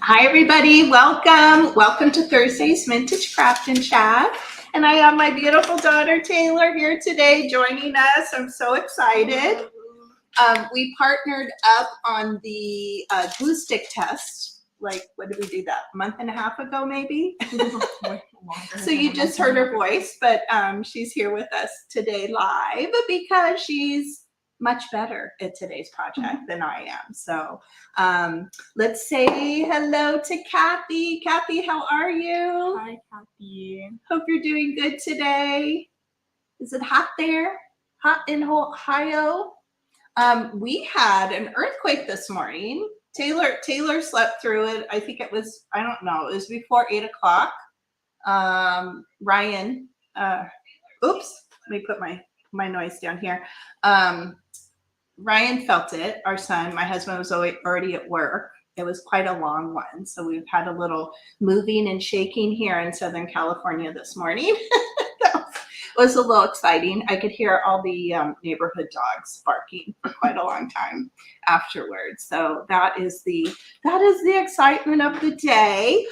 Hi everybody, welcome to Thursday's Vintage Craft and Chat. And I have my beautiful daughter Taylor here today joining us. I'm so excited. We partnered up on the glue stick test. Like, what did we do that? A month and a half ago, maybe? So you just heard her voice, but she's here with us today live because she's much better at today's project than I am. So let's say hello to Kathy. Kathy, how are you? Hi, Kathy. Hope you're doing good today. Is it hot there? Hot in Ohio? We had an earthquake this morning. Taylor slept through it. I think it was, I don't know, it was before 8 o'clock. Ryan, oops, let me put my noise down here. Ryan felt it, our son. My husband was already at work. It was quite a long one. So we've had a little moving and shaking here in Southern California this morning. It was a little exciting. I could hear all the neighborhood dogs barking for quite a long time afterwards. So that is the excitement of the day.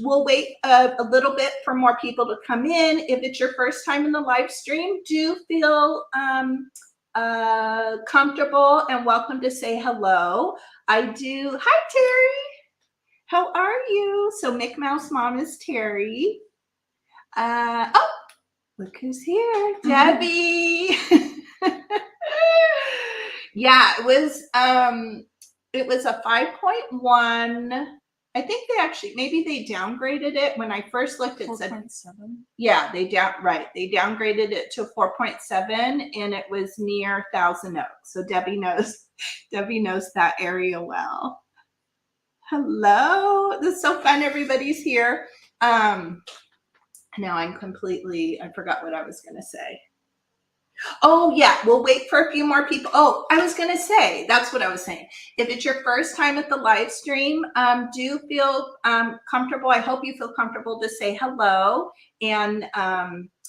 We'll wait a little bit for more people to come in. If it's your first time in the live stream, do feel comfortable and welcome to say hello. Hi Terry, how are you? So Mick Mouse Mom is Terry. Oh, look who's here, Debbie. Yeah, it was a 5.1. I think maybe they downgraded it. When I first looked, it said 4.7. Yeah, they downgraded it to 4.7, and it was near Thousand Oaks. So Debbie knows that area well. Hello, this is so fun. Everybody's here. Now I forgot what I was gonna say. Oh yeah, we'll wait for a few more people. Oh, I was gonna say, that's what I was saying. If it's your first time at the live stream, do feel comfortable. I hope you feel comfortable to say hello. And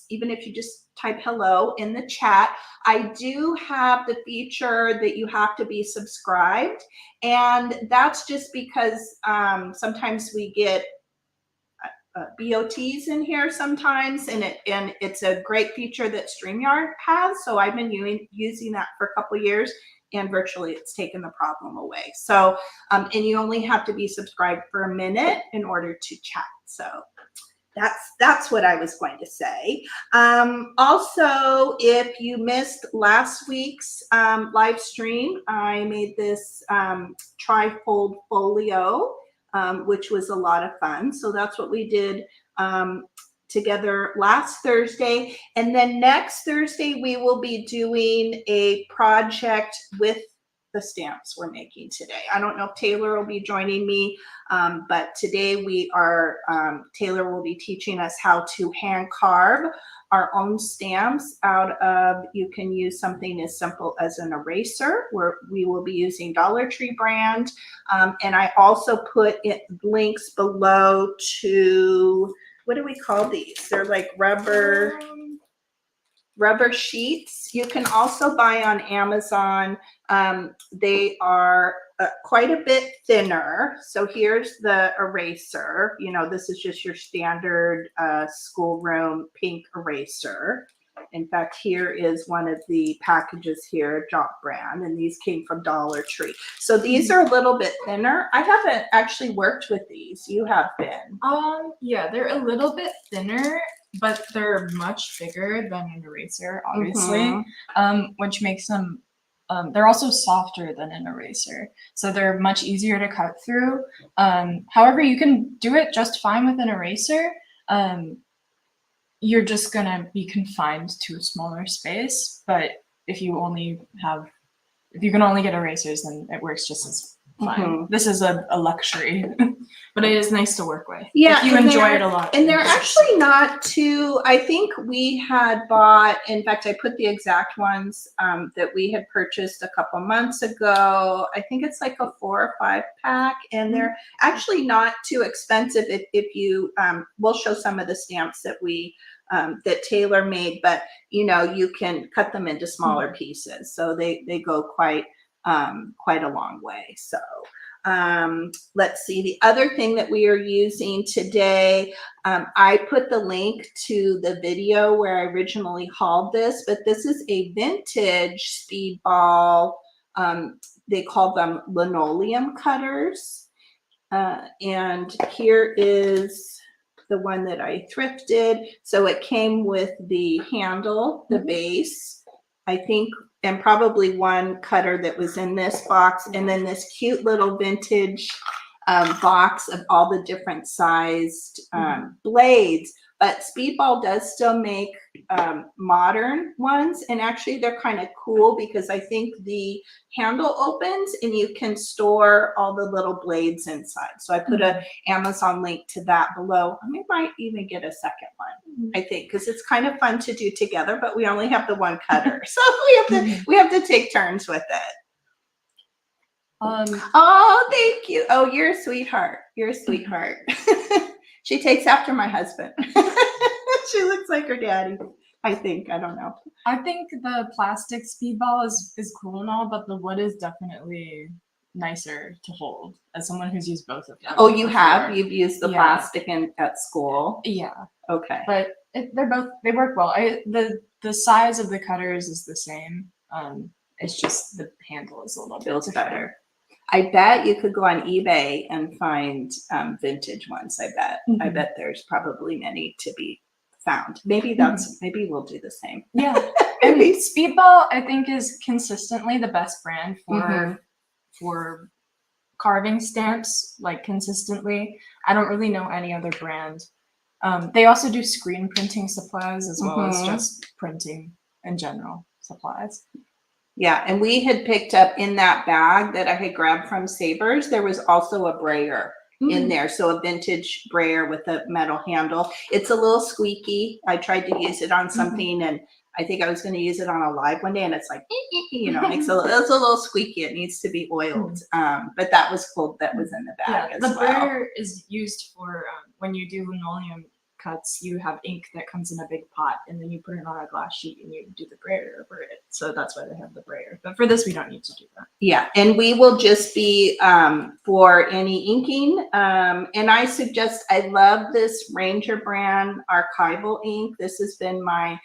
even if you just type hello in the chat, I do have the feature that you have to be subscribed. And that's just because sometimes we get BOTs in here sometimes, and it's a great feature that StreamYard has. So I've been using that for a couple years, and virtually it's taken the problem away. So and you only have to be subscribed for a minute in order to chat. So that's what I was going to say. Also, if you missed last week's live stream, I made this tri-fold folio, which was a lot of fun. So that's what we did together last Thursday. And then next Thursday, we will be doing a project with the stamps we're making today. I don't know if Taylor will be joining me, but today Taylor will be teaching us how to hand carve our own stamps out of, you can use something as simple as an eraser, where we will be using Dollar Tree brand. And I also put links below to, what do we call these? They're like rubber sheets. You can also buy on Amazon. They are quite a bit thinner. So here's the eraser. You know, this is just your standard schoolroom pink eraser. In fact, here is one of the packages here, Jop brand, and these came from Dollar Tree. So these are a little bit thinner. I haven't actually worked with these. You have been. Yeah, they're a little bit thinner, but they're much bigger than an eraser, obviously, which makes them, they're also softer than an eraser. So they're much easier to cut through. However, you can do it just fine with an eraser. You're just gonna be confined to a smaller space, but if you can only get erasers, then it works just as fine. This is a luxury, but it is nice to work with. Yeah, if you enjoy it a lot. And they're actually not too, I think we had bought, in fact, I put the exact ones that we had purchased a couple months ago. I think it's like a 4 or 5 pack, and they're actually not too expensive if you, we'll show some of the stamps that that Taylor made, but you know, you can cut them into smaller pieces. So they go quite a long way. So Let's see, the other thing that we are using today, I put the link to the video where I originally hauled this, but this is a vintage Speedball. They call them linoleum cutters. And here is the one that I thrifted. So it came with the handle, the base, I think, and probably one cutter that was in this box, and then this cute little vintage box of all the different sized blades. But Speedball does still make modern ones, and actually they're kind of cool because I think the handle opens and you can store all the little blades inside. So I put a Amazon link to that below. I might even get a second one, I think, because it's kind of fun to do together, but we only have the one cutter. So we have to take turns with it. Oh, thank you. Oh, you're a sweetheart. You're a sweetheart. She takes after my husband. She looks like her daddy, I think. I don't know. I think the plastic Speedball is cool and all, but the wood is definitely nicer to hold. As someone who's used both of them. Oh, you have? You've used the plastic at school? Yeah. Okay. But they work well. The size of the cutters is the same. It's just the handle is a little bit better. I bet you could go on eBay and find vintage ones. I bet there's probably many to be found. Maybe we'll do the same. Yeah. And Speedball, I think, is consistently the best brand for carving stamps, like consistently. I don't really know any other brand. They also do screen printing supplies as well as just printing in general supplies. Yeah, and we had picked up in that bag that I had grabbed from Sabres, there was also a brayer in there. So a vintage brayer with a metal handle. It's a little squeaky. I tried to use it on something and I think I was going to use it on a live one day and it's like, it's a little squeaky. It needs to be oiled. But that was cool. That was in the bag as well. The brayer is used for when you do linoleum cuts, you have ink that comes in a big pot and then you put it on a glass sheet and you do the brayer over it. So that's why they have the brayer. But for this, we don't need to do that. Yeah. And we will just be for any inking. And I suggest, I love this Ranger brand archival ink. This has been my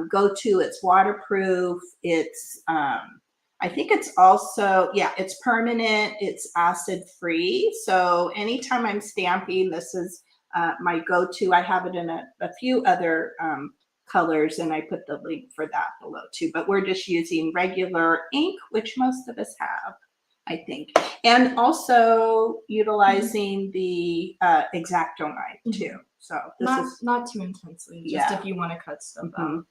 go-to. It's waterproof. It's, I think it's also, it's permanent. It's acid free. So anytime I'm stamping, this is my go-to. I have it in a few other colors and I put the link for that below too, but we're just using regular ink, which most of us have, I think. And also utilizing the X-Acto knife too. So this is not too intensely, just if you want to cut stuff out.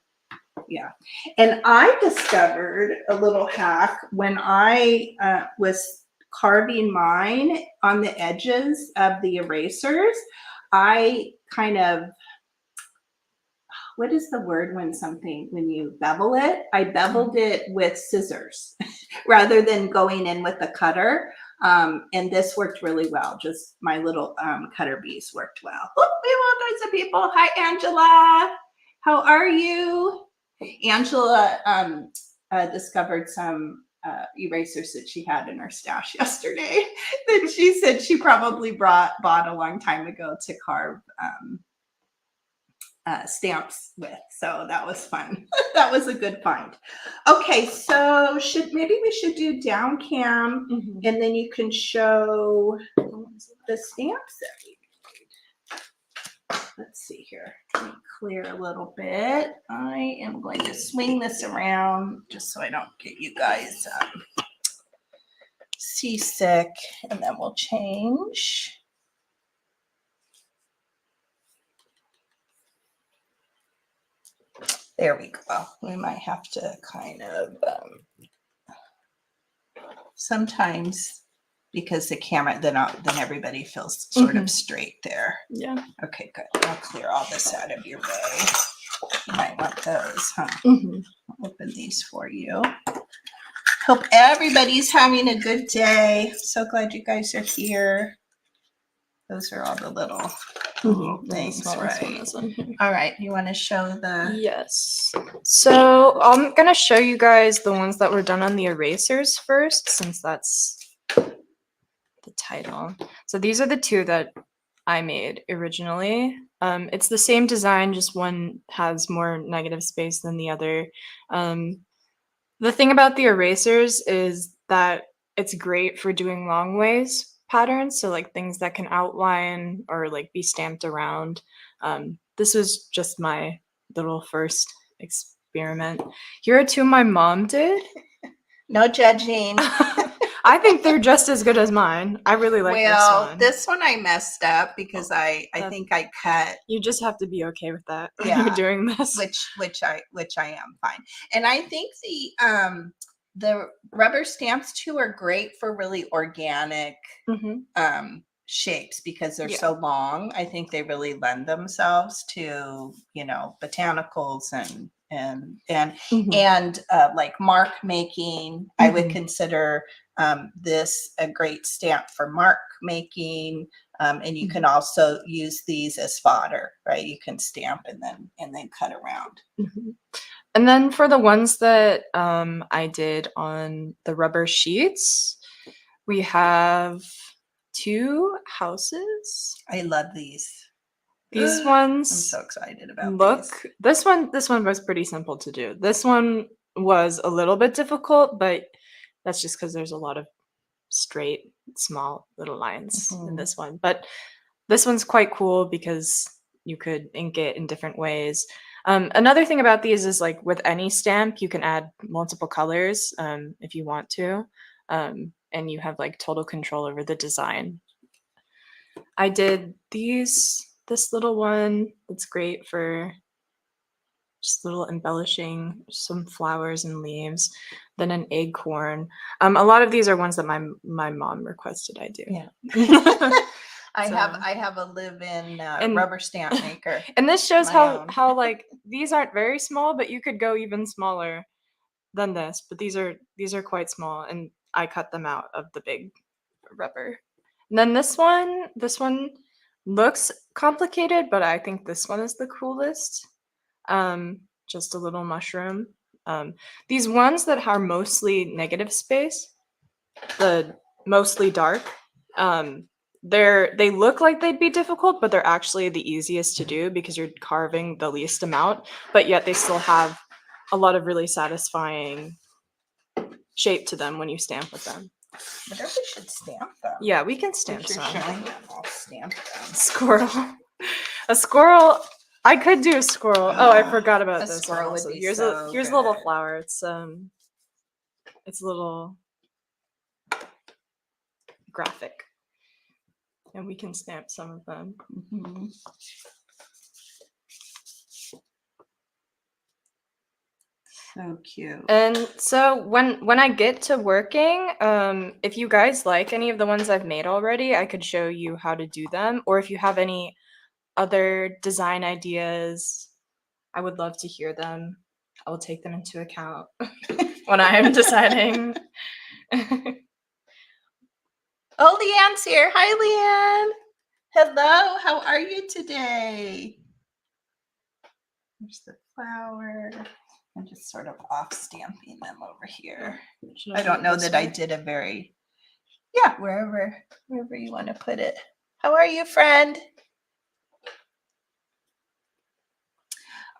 Yeah. And I discovered a little hack when I was carving mine on the edges of the erasers. I kind of, what is the word when you bevel it? I beveled it with scissors rather than going in with a cutter. And this worked really well. Just my little cutter bees worked well. Oh, we have all kinds of people. Hi, Angela. How are you? Angela discovered some erasers that she had in her stash yesterday that she said she probably bought a long time ago to carve stamps with. So that was fun. That was a good find. Okay, so maybe we should do down cam and then you can show the stamps that we made. Let's see here. Let me clear a little bit. I am going to swing this around just so I don't get you guys seasick, and then we'll change. There we go. We might have to kind of sometimes, because the camera, then everybody feels sort of straight there. Yeah. Okay, good. I'll clear all this out of your way. You might want those, huh? I'll open these for you. Hope everybody's having a good day. So glad you guys are here. Those are all the little things, right? All right, you want to show the... Yes. So I'm going to show you guys the ones that were done on the erasers first, since that's the title. So these are the two that I made originally. It's the same design, just one has more negative space than the other. The thing about the erasers is that it's great for doing long ways patterns, so like things that can outline or like be stamped around. This was just my little first experiment. Here are two my mom did. No judging. I think they're just as good as mine. I really like This one I messed up because I think I cut. You just have to be okay with that when Yeah, you're doing this. which I am fine. And I think the rubber stamps too are great for really organic shapes because they're so long. I think they really lend themselves to, you know, botanicals and like mark making. I would consider this a great stamp for mark making. And you can also use these as fodder, right? You can stamp and then cut around. And then for the ones that I did on the rubber sheets, we have two houses. I love these. These ones. I'm so excited about these. This one was pretty simple to do. This one was a little bit difficult, but that's just because there's a lot of straight, small little lines in this one. But this one's quite cool because you could ink it in different ways. Another thing about these is like with any stamp, you can add multiple colors if you want to, and you have like total control over the design. I did this little one that's great for just little embellishing, some flowers and leaves, then an acorn. A lot of these are ones that my mom requested I do. Yeah. I have a live-in rubber stamp maker. And this shows how like these aren't very small, but you could go even smaller than this. But these are quite small, and I cut them out of the big rubber. And then this one looks complicated, but I think this one is the coolest. Just a little mushroom. These ones that are mostly negative space, the mostly dark, they look like they'd be difficult, but they're actually the easiest to do because you're carving the least amount, but yet they still have a lot of really satisfying shape to them when you stamp with them. Whatever we should stamp them. Yeah, we can stamp some. I'll stamp them. Squirrel. A squirrel. I could do a squirrel. Oh, I forgot about this. Squirrel would be here's so a little flower. It's a little graphic. And we can stamp some of them. So cute. And so when I get to working, if you guys like any of the ones I've made already, I could show you how to do them. Or if you have any other design ideas, I would love to hear them. I will take them into account when I am deciding. Oh, Leanne's here. Hi, Leanne. Hello. How are you today? There's the flower. I'm just sort of off stamping them over here. I don't know that I did a very, wherever you want to put it. How are you, friend?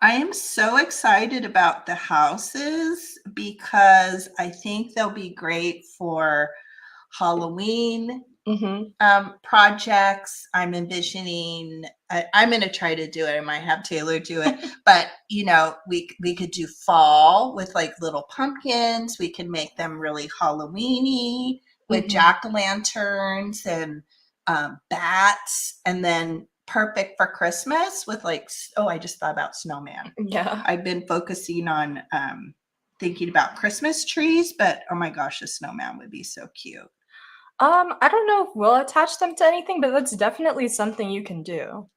I am so excited about the houses because I think they'll be great for Halloween projects. I'm envisioning, I'm going to try to do it. I might have Taylor do it, but you know, we could do fall with like little pumpkins. We can make them really Halloweeny with jack-o'-lanterns and bats, and then perfect for Christmas with like, oh, I just thought about snowman. Yeah. I've been focusing on thinking about Christmas trees, but oh my gosh, a snowman would be so cute. I don't know if we'll attach them to anything, but that's definitely something you can do.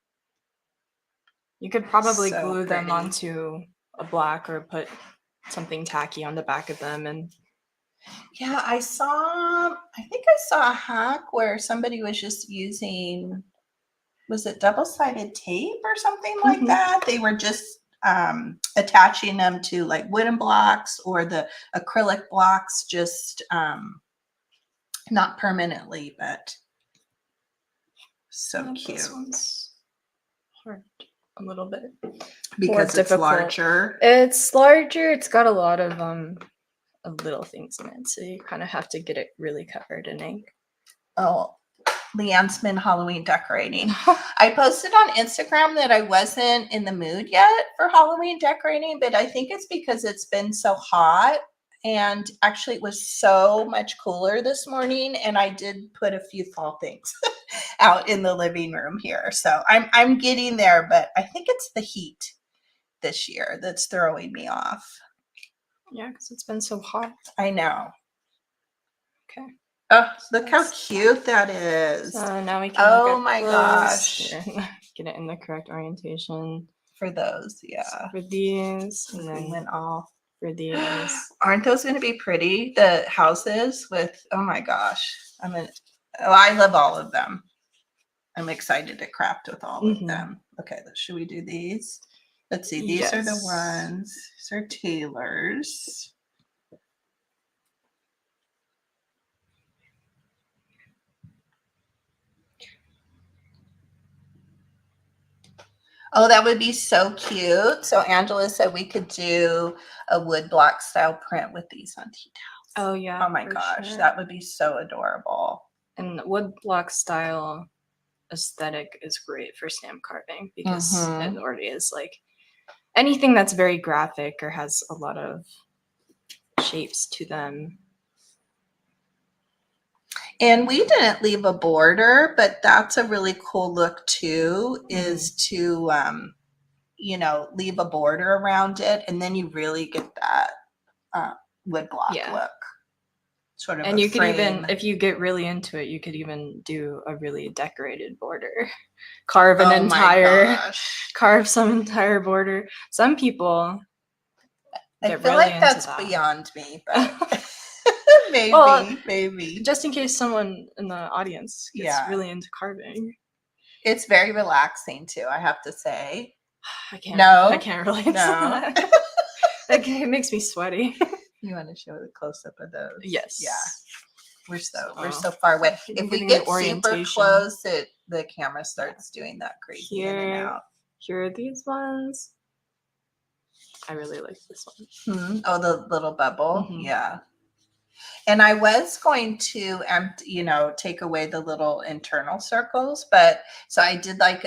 You could probably glue them onto a block or put something tacky on the back of them. And yeah, I think I saw a hack where somebody was just using, was it double-sided tape or something like that? They were just attaching them to like wooden blocks or the acrylic blocks just Not permanently, but so cute. This one's hard a little bit. Because it's difficult. larger. It's larger. It's got a lot of little things in it, so you kind of have to get it really covered in ink. Oh, Leanne's been Halloween decorating. I posted on Instagram that I wasn't in the mood yet for Halloween decorating, but I think it's because it's been so hot. And actually, it was so much cooler this morning, and I did put a few fall things out in the living room here. So I'm getting there, but I think it's the heat this year that's throwing me off. Yeah, because it's been so hot. I know. Okay. Oh, look how cute that is. So now we can Oh my gosh. Here, get it in the correct orientation. For those, yeah. So for these, and We then went all. for these. Aren't those going to be pretty? The houses with, oh my gosh. I love all of them. I'm excited to craft with all of them. Okay, should we do these? Let's see. These are the ones. These are Taylor's. Oh, that would be so cute. So Angela said we could do a wood block style print with these on tea towels. Oh yeah. Oh my gosh, that would be so adorable. And wood block style aesthetic is great for stamp carving because it already is like anything that's very graphic or has a lot of shapes to them. And we didn't leave a border, but that's a really cool look too, is to, leave a border around it. And then you really get that wood block look. Sort of and you could even, if you get really into it, you could even do a really decorated border. Carve some entire border. Some people I feel like that's beyond me, but maybe. Just in case someone in the audience gets really into carving. It's very relaxing too, I have to say. I can't relate to that. It makes me sweaty. You want to show the close up of those? Yes. Yeah. We're so far away. If we get super close, the camera starts doing that crazy in and out. Here are these ones. I really like this one. Oh, the little bubble. Yeah. And I was going to take away the little internal circles, but so I did like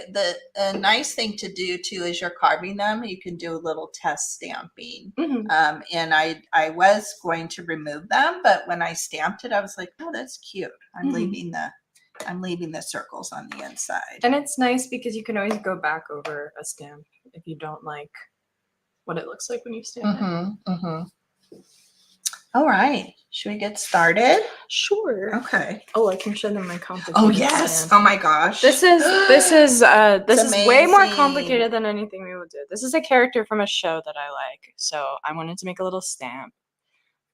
a nice thing to do too is you're carving them, you can do a little test stamping. And I was going to remove them, but when I stamped it, I was like, oh, that's cute. I'm leaving the circles on the inside. And it's nice because you can always go back over a stamp if you don't like what it looks like when you stamp it. All right. Should we get started? Sure. Okay. Oh, I can show them my complicated. Oh yes. Stamp. Oh my gosh. This is way more complicated than anything we would do. This is a character from a show that I like. So I wanted to make a little stamp.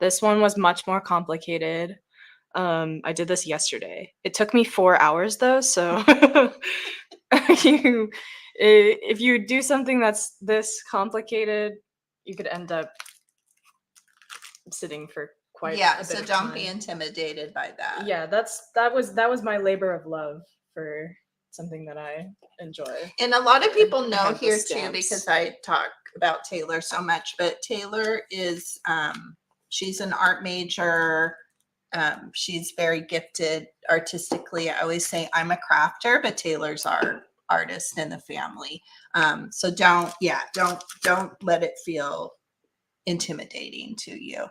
This one was much more complicated. I did this yesterday. It took me 4 hours though, so if you do something that's this complicated, you could end up sitting for quite a bit of time. So don't be intimidated by that. Yeah, that was my labor of love for something that I enjoy. And a lot of people know here too, because I talk about Taylor so much, but Taylor is she's an art major. She's very gifted artistically. I always say I'm a crafter, but Taylor's our artist in the family. So don't let it feel intimidating to you.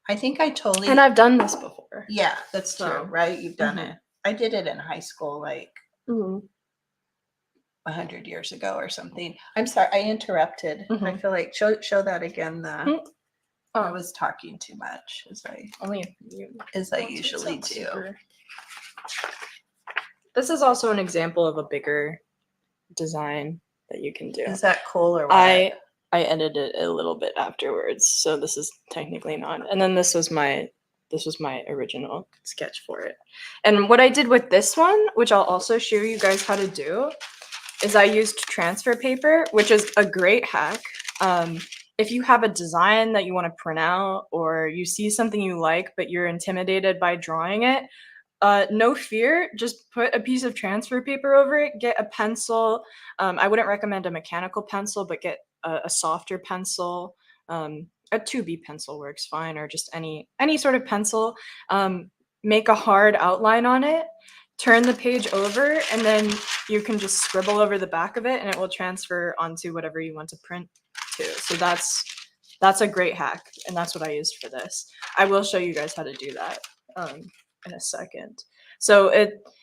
I think I totally. And I've done this before. Yeah, that's true, right? You've done it. I did it in high school, like 100 years ago or something. I'm sorry, I interrupted. I feel like show that again. I was talking too much, as I usually do. This is also an example of a bigger design that you can do. Is that cool or what? I edited it a little bit afterwards, so this is technically not. And then this was my original sketch for it. And what I did with this one, which I'll also show you guys how to do, is I used transfer paper, which is a great hack. if you have a design that you want to print out, or you see something you like but you're intimidated by drawing it, no fear, just put a piece of transfer paper over it, get a pencil. I wouldn't recommend a mechanical pencil, but get a softer pencil. A 2B pencil works fine, or just any sort of pencil. Make a hard outline on it, turn the page over, and then you can just scribble over the back of it and it will transfer onto whatever you want to print to. So that's a great hack, and that's what I used for this. I will show you guys how to do that in a second. So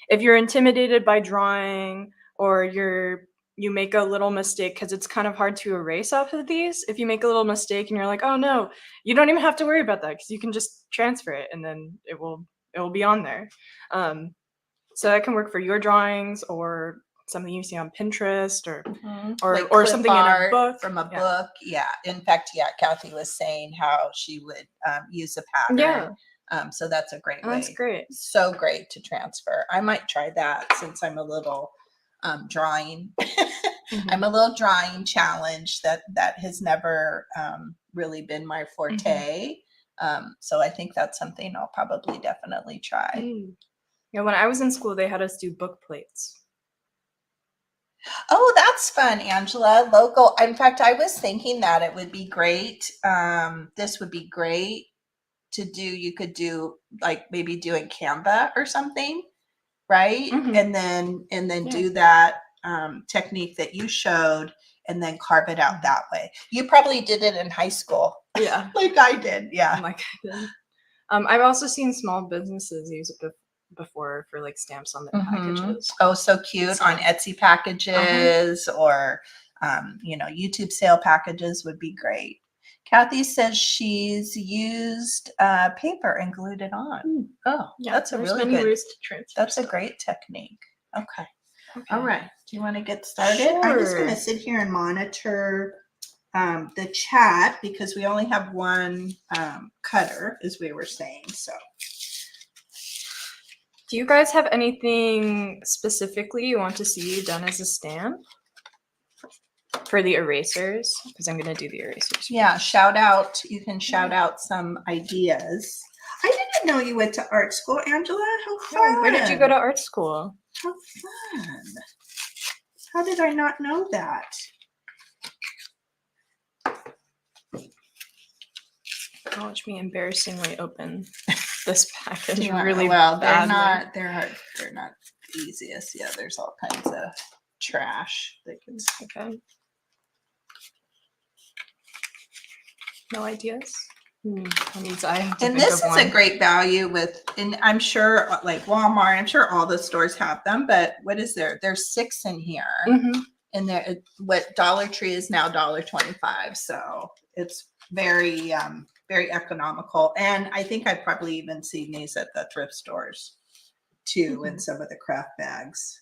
if you're intimidated by drawing, or you make a little mistake, because it's kind of hard to erase off of these. If you make a little mistake and you're like, oh no, you don't even have to worry about that, because you can just transfer it and then it will be on there. So that can work for your drawings, or something you see on Pinterest, or Like or clip something in a art book. from a book. Yeah. In fact, yeah, Kathy was saying how she would use a pattern. Yeah. So that's a great way. That's great. So great to transfer. I might try that, since I'm a little drawing. I'm a little drawing challenged. That has never really been my forte. So I think that's something I'll probably definitely try. Yeah, when I was in school, they had us do book plates. Oh, that's fun, Angela. Local. In fact, I was thinking that it would be great. This would be great to do. You could do, like, maybe doing Canva or something, right? And then do that technique that you showed, and then carve it out that way. You probably did it in high school. Yeah. Like I did. Yeah. Like I did. I've also seen small businesses use it before for like stamps on their packages. Oh, so cute. On Etsy packages, or YouTube sale packages would be great. Kathy says she's used paper and glued it on. Oh, yeah, that's a really good. Ways to transfer that's a great technique. Okay. All right. Do you want to get started? I'm just going to sit here and monitor the chat, because we only have one cutter, as we were saying. So. Do you guys have anything specifically you want to see done as a stamp for the erasers? Because I'm going to do the erasers. Yeah, shout out. You can shout out some ideas. I didn't know you went to art school, Angela. How fun. Where did you go to art school? How fun. How did I not know that? Watch me embarrassingly open this package. Yeah, really well. badly. They're not the easiest. Yeah, there's all kinds of trash that can. Okay. No ideas. That means I have to And think this of is one. a great value with, and I'm sure like Walmart, I'm sure all the stores have them, but what is there? There's 6 in here. And there, what Dollar Tree is now $1.25. So it's very, very economical. And I think I've probably even seen these at the thrift stores too, in some of the craft bags.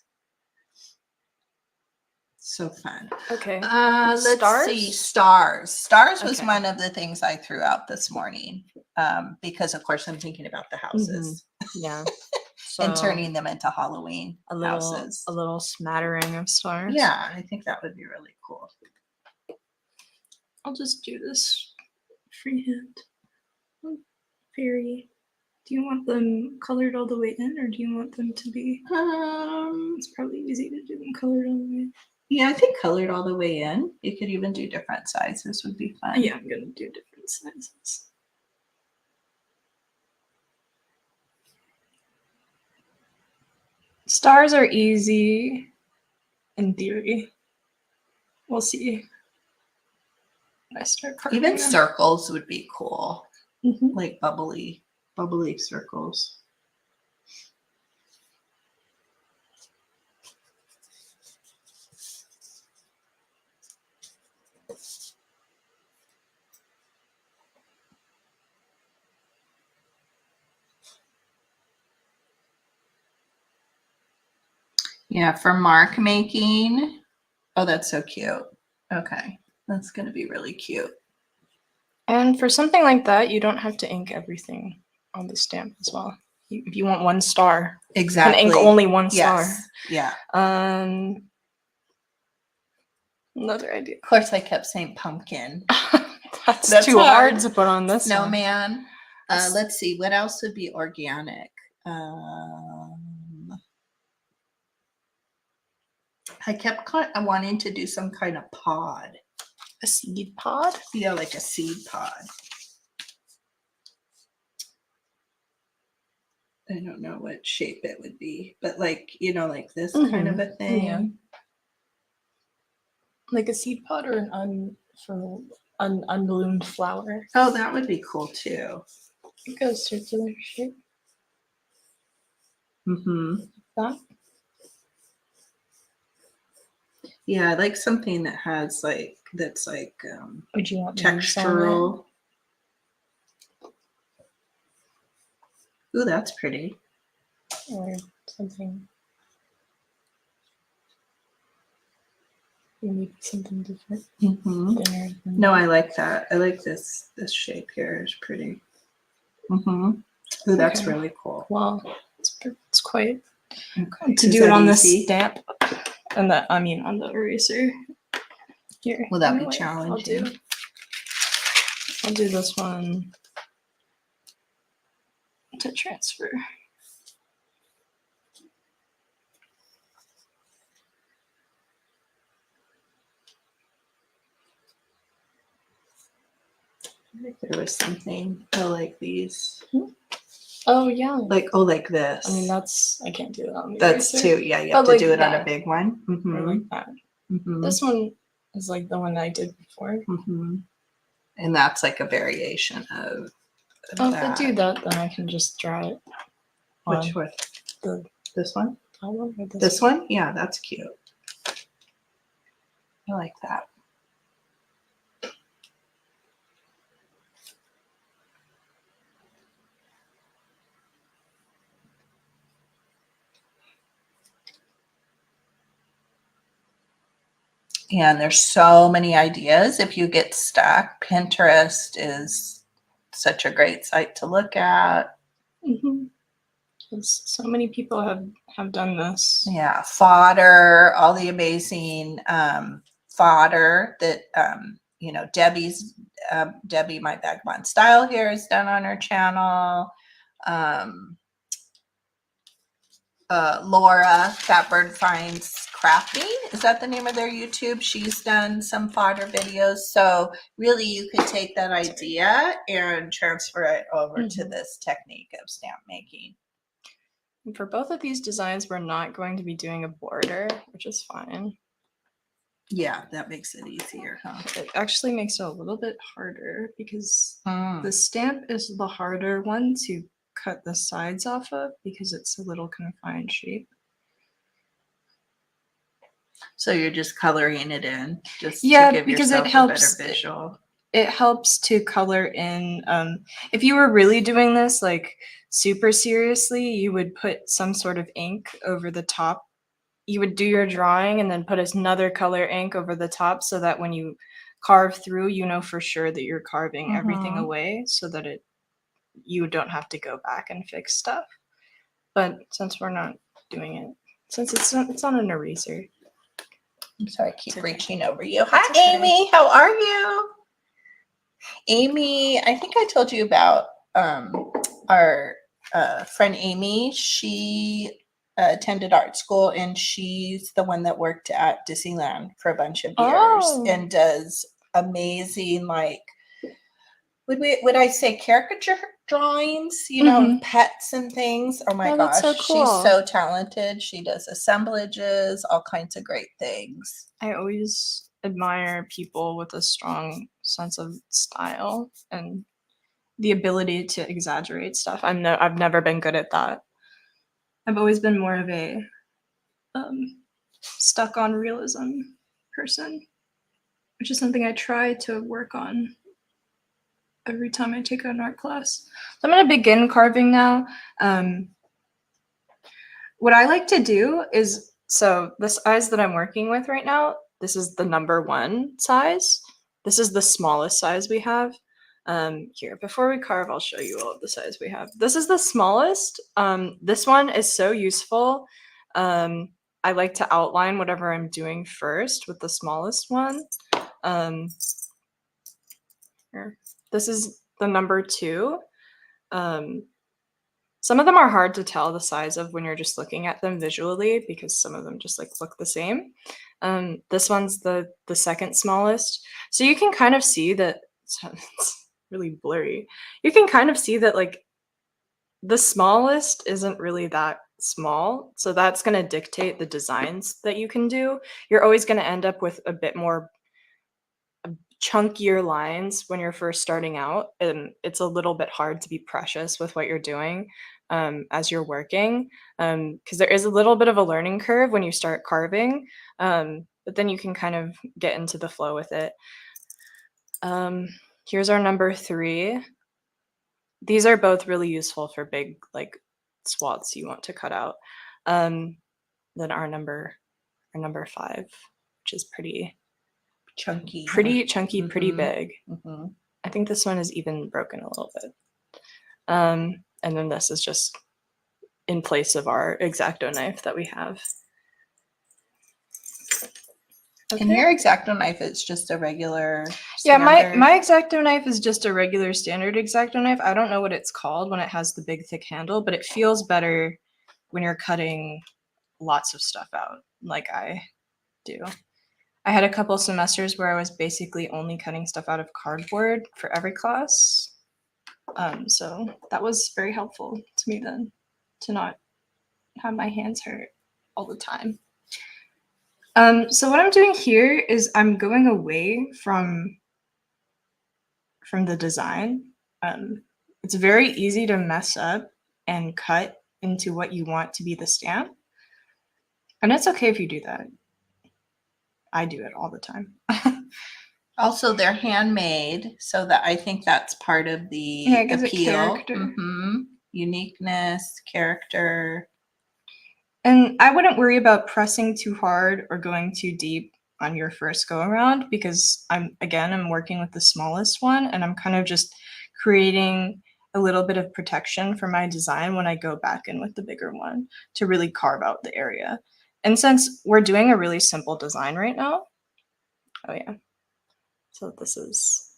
So fun. Okay. Let's see. Stars was one of the things I threw out this morning, because of course I'm thinking about the houses. Yeah. And turning them into Halloween houses. A little smattering of stars. Yeah, I think that would be really cool. I'll just do this freehand. Fairy. Do you want them colored all the way in, or do you want them to be? It's probably easy to do them colored all the way. Yeah, I think colored all the way in. You could even do different sizes. Would be fun. Yeah, I'm gonna do different sizes. Stars are easy in theory. We'll see. I start carving Even them. circles would be cool. Like bubbly circles. Yeah, for mark making. Oh, that's so cute. Okay, that's going to be really cute. And for something like that, you don't have to ink everything on the stamp as well. If you want one star, exactly, you can ink only one star. Yeah. Another idea. Of course, I kept saying pumpkin. That's too hard to put on this one. Snowman. Let's see, what else would be organic? I kept wanting to do some kind of pod. A seed pod? Yeah, like a seed pod. I don't know what shape it would be, but like, you know, like this kind of a thing. Yeah. Like a seed pod or an unbloomed flower. Oh, that would be cool too. Like a circular shape. Mm-hmm. That. Yeah, I like something that has like, that's like Would you want leaves on it? textural. Ooh, that's pretty. Or something. Maybe something different. Mm-hmm. Thinner than No, that. I like that. I like this. This shape here is pretty. Mm-hmm. Ooh, that's Okay. really cool. Well, it's quite Okay. to Is do it that on easy? the stamp, and on the eraser. Here. Will that be anyway, challenging? I'll do this one to transfer. I think there was something. I like these. Oh yeah. Like this. I mean, I can't do that on the That's eraser. too. Yeah, you But have to like do it on a that. big one. Or Mm-hmm. like that. Mm-hmm. This one is like the one I did before. Mm-hmm. And that's like a variation of Oh, if that. I do that, then I can just draw it. Which one? This one? That one or This one? Yeah, that's cute. I like that. And there's so many ideas. If you get stuck, Pinterest is such a great site to look at. Mm-hmm. So many people have done this. Yeah, Fodder, all the amazing fodder that you know, Debbie, my Vagabond Style here is done on her channel. Laura, That Bird Finds Crafting, is that the name of their YouTube? She's done some fodder videos. So really you could take that idea and transfer it over to this technique of stamp making. And for both of these designs, we're not going to be doing a border, which is fine. Yeah, that makes it easier, huh? It actually makes it a little bit harder because the stamp is the harder one to cut the sides off of because it's a little confined shape. So you're just coloring it in, just Yeah, to give because yourself it helps. a better visual. It helps to color in. If you were really doing this like super seriously, you would put some sort of ink over the top. You would do your drawing and then put another color ink over the top so that when you carve through, you know for sure that you're carving everything away so that you don't have to go back and fix stuff. But since we're not doing it, since it's on an eraser. I'm sorry, I keep Okay. reaching over you. That's Hi, okay. Amy. How are you? Amy, I think I told you about our friend Amy. She attended art school and she's the one that worked at Disneyland for a bunch of years and does amazing, like, would I say caricature drawings, you know, of pets and things. Oh my gosh, that's so cool. She's so talented. She does assemblages, all kinds of great things. I always admire people with a strong sense of style and the ability to exaggerate stuff. I've never been good at that. I've always been more of a stuck on realism person, which is something I try to work on every time I take an art class. So I'm going to begin carving now. What I like to do is, so the size that I'm working with right now, this is the number 1 size. This is the smallest size we have. Here, before we carve, I'll show you all of the size we have. This is the smallest. This one is so useful. I like to outline whatever I'm doing first with the smallest one. Or Here. This is the number 2. Some of them are hard to tell the size of when you're just looking at them visually because some of them just like look the same. This one's the second smallest. So you can kind of see that it's really blurry. You can kind of see that like the smallest isn't really that small. So that's going to dictate the designs that you can do. You're always going to end up with a bit more chunkier lines when you're first starting out, and it's a little bit hard to be precious with what you're doing as you're working, because there is a little bit of a learning curve when you start carving, but then you can kind of get into the flow with it. Here's our number 3. These are both really useful for big like swaths you want to cut out. Then our number 5, which is pretty chunky, pretty big. Mm-hmm. I think this one is even broken a little bit. And then this is just in place of our X-Acto knife that we have. Okay. And your X-Acto knife is just a regular standard? Yeah, my X-Acto knife is just a regular standard X-Acto knife. I don't know what it's called when it has the big thick handle, but it feels better when you're cutting lots of stuff out like I do. I had a couple semesters where I was basically only cutting stuff out of cardboard for every class. So that was very helpful to me then, to not have my hands hurt all the time. So what I'm doing here is I'm going away from the design. It's very easy to mess up and cut into what you want to be the stamp. And it's okay if you do that. I do it all the time. Also, they're handmade, so that I think that's part of the appeal. Mm-hmm. Uniqueness, character. And I wouldn't worry about pressing too hard or going too deep on your first go around because I'm working with the smallest one and I'm kind of just creating a little bit of protection for my design when I go back in with the bigger one to really carve out the area. And since we're doing a really simple design right now, so this is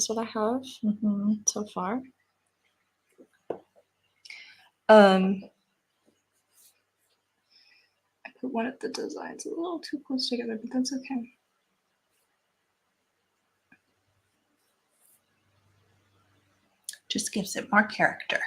what I have so far. I put one of the designs a little too close together, but that's okay. Just gives it more character.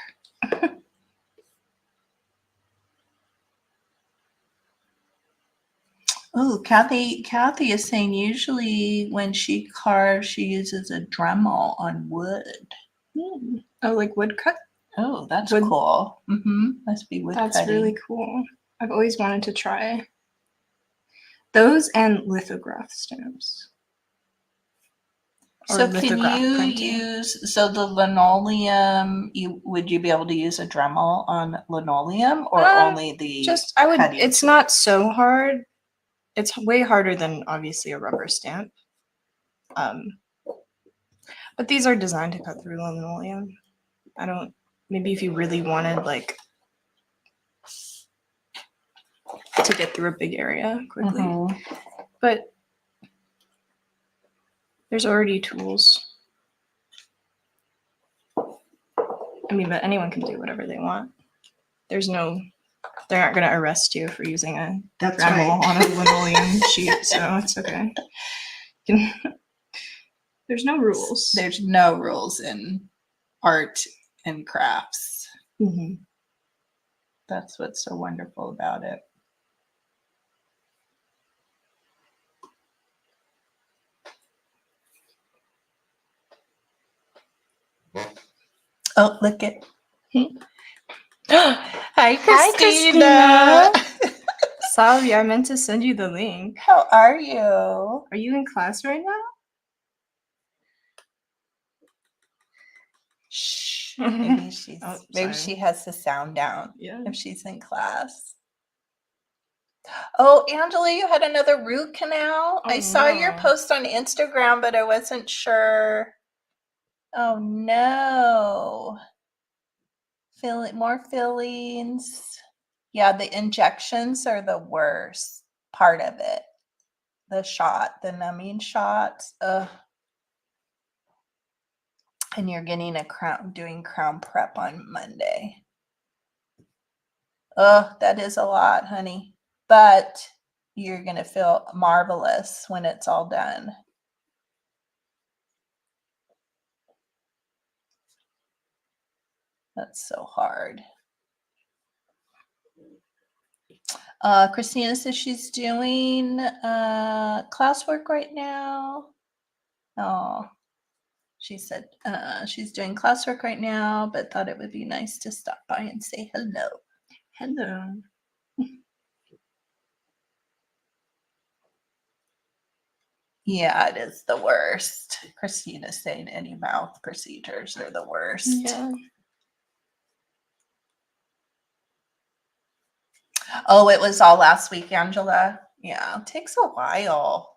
Oh, Kathy is saying usually when she carves, she uses a Dremel on wood. Oh, like wood cut? Oh, that's cool. Must be wood cutting. That's really cool. I've always wanted to try those and lithograph stamps. So can you use, so the linoleum, would you be able to use a Dremel on linoleum or only the it's not so hard. It's way harder than obviously a rubber stamp. But these are designed to cut through linoleum. Maybe if you really wanted like to get through a big area quickly. But there's already tools. But anyone can do whatever they want. They're not going to arrest you for using a Dremel on a linoleum sheet, so it's okay. There's no rules. There's no rules in art and crafts. That's what's so wonderful about it. Oh, look at. Hi, Christina. Sorry, I meant to send you the link. How are you? Are you in class right now? Shh. Maybe she has the sound down. Yeah. If she's in class. Oh, Angela, you had another root canal. I saw your post on Instagram, but I wasn't sure. Oh no. More fillings. Yeah, the injections are the worst part of it. The numbing shots. Ugh. And you're getting a crown, doing crown prep on Monday. Oh, that is a lot, honey. But you're going to feel marvelous when it's all done. That's so hard. Christina says she's doing classwork right now. Oh, she said she's doing classwork right now, but thought it would be nice to stop by and say hello. Hello. Yeah, it is the worst. Christina's saying any mouth procedures are the worst. Yeah. Oh, it was all last week, Angela. Yeah, it takes a while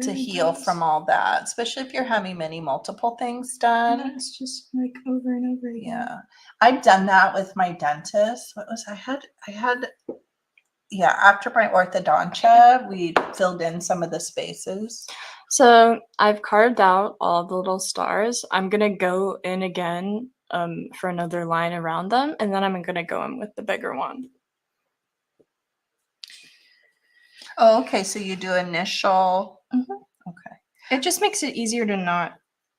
to heal from all that, especially if you're having multiple things done. Yeah, it's just like over and over again. Yeah, I've done that with my dentist. What was I had after my orthodontia, we filled in some of the spaces. So I've carved out all the little stars. I'm gonna go in again for another line around them, and then I'm gonna go in with the bigger one. Oh, okay. So you do initial. Okay. It just makes it easier to not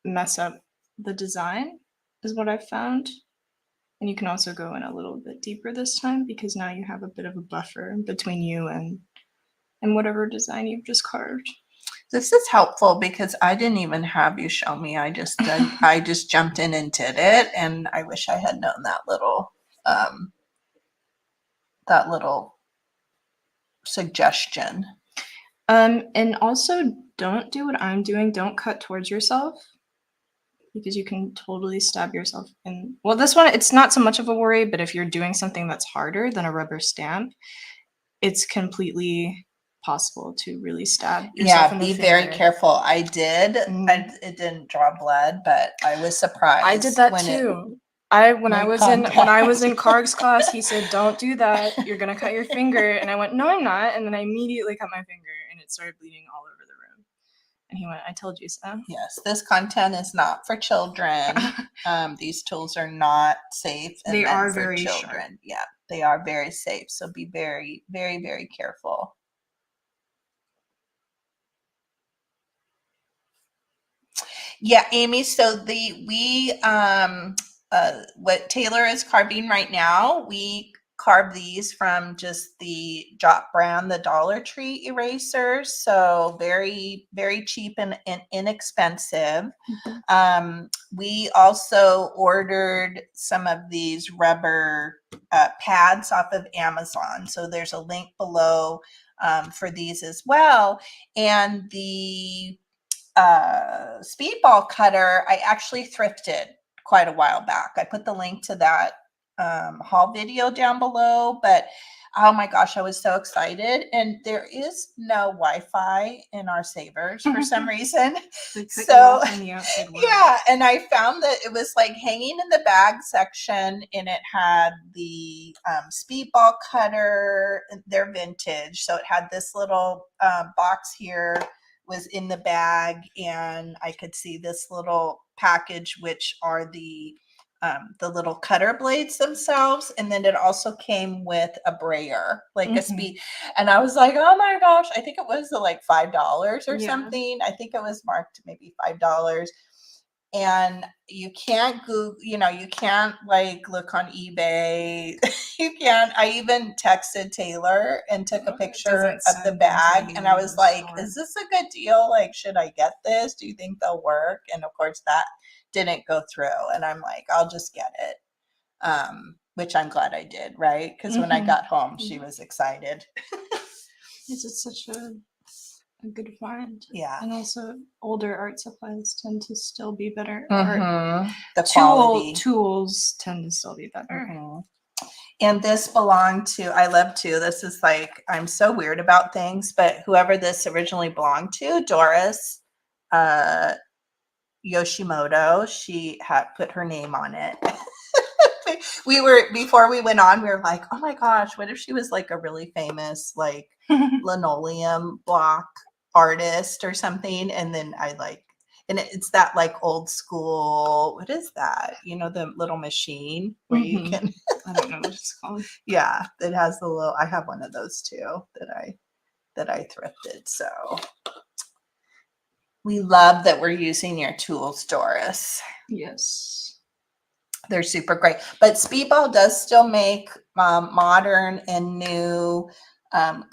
mess up the design, is what I've found. And you can also go in a little bit deeper this time because now you have a bit of a buffer between you and whatever design you've just carved. This is helpful because I didn't even have you show me. I just did, I just jumped in and did it, and I wish I had known that little suggestion. And also don't do what I'm doing. Don't cut towards yourself because you can totally stab yourself in. Well, this one, it's not so much of a worry, but if you're doing something that's harder than a rubber stamp, it's completely possible to really stab yourself in the Be finger. very careful. I did. It didn't draw blood, but I was surprised. I did that too. When I was in Carg's class, he said, "Don't do that. You're gonna cut your finger." And I went, "No, I'm not." And then I immediately cut my finger, and it started bleeding all over the room. And he went, "I told you so." Yes, this content is not for children. These tools are not safe. They are very children. sharp. Yeah, they are very safe. So be very, very, very careful. Yeah, Amy. So what Taylor is carving right now, we carve these from just the Jot brand, the Dollar Tree erasers. So very, very cheap and inexpensive. We also ordered some of these rubber pads off of Amazon. So there's a link below for these as well. And the Speedball cutter, I actually thrifted quite a while back. I put the link to that haul video down below, but oh my gosh, I was so excited. And there is no Wi-Fi in our savers for some reason. So yeah, and I found that it was like hanging in the bag section, and it had the Speedball cutter. They're vintage, so it had this little box here was in the bag, and I could see this little package, which are the little cutter blades themselves, and then it also came with a brayer, like a speed. And I was like, oh my gosh, I think it was like $5 or something. I think it was marked maybe $5. And you can't Google, you can't like look on eBay. You can't. I even texted Taylor and took a picture of the bag, and I was like, is this a good deal? Like, should I get this? Do you think they'll work? And of course that didn't go through, and I'm like, I'll just get it. Which I'm glad I did, right? Because when I got home, she was excited. It's such a good find. Yeah. And also older art supplies tend to still be better. The quality. Tools tend to still be better. And this belonged to, I love too, this is like, I'm so weird about things, but whoever this originally belonged to, Doris Yoshimoto, she had put her name on it. Before we went on, we were like, oh my gosh, what if she was like a really famous like linoleum block artist or something? And then I like And it's that like old school, what is that? You know, the little machine where you Mhm. can, I don't know what it's called. yeah, it has the little, I have one of those too that I thrifted. So we love that we're using your tools, Doris. Yes. They're super great. But Speedball does still make modern and new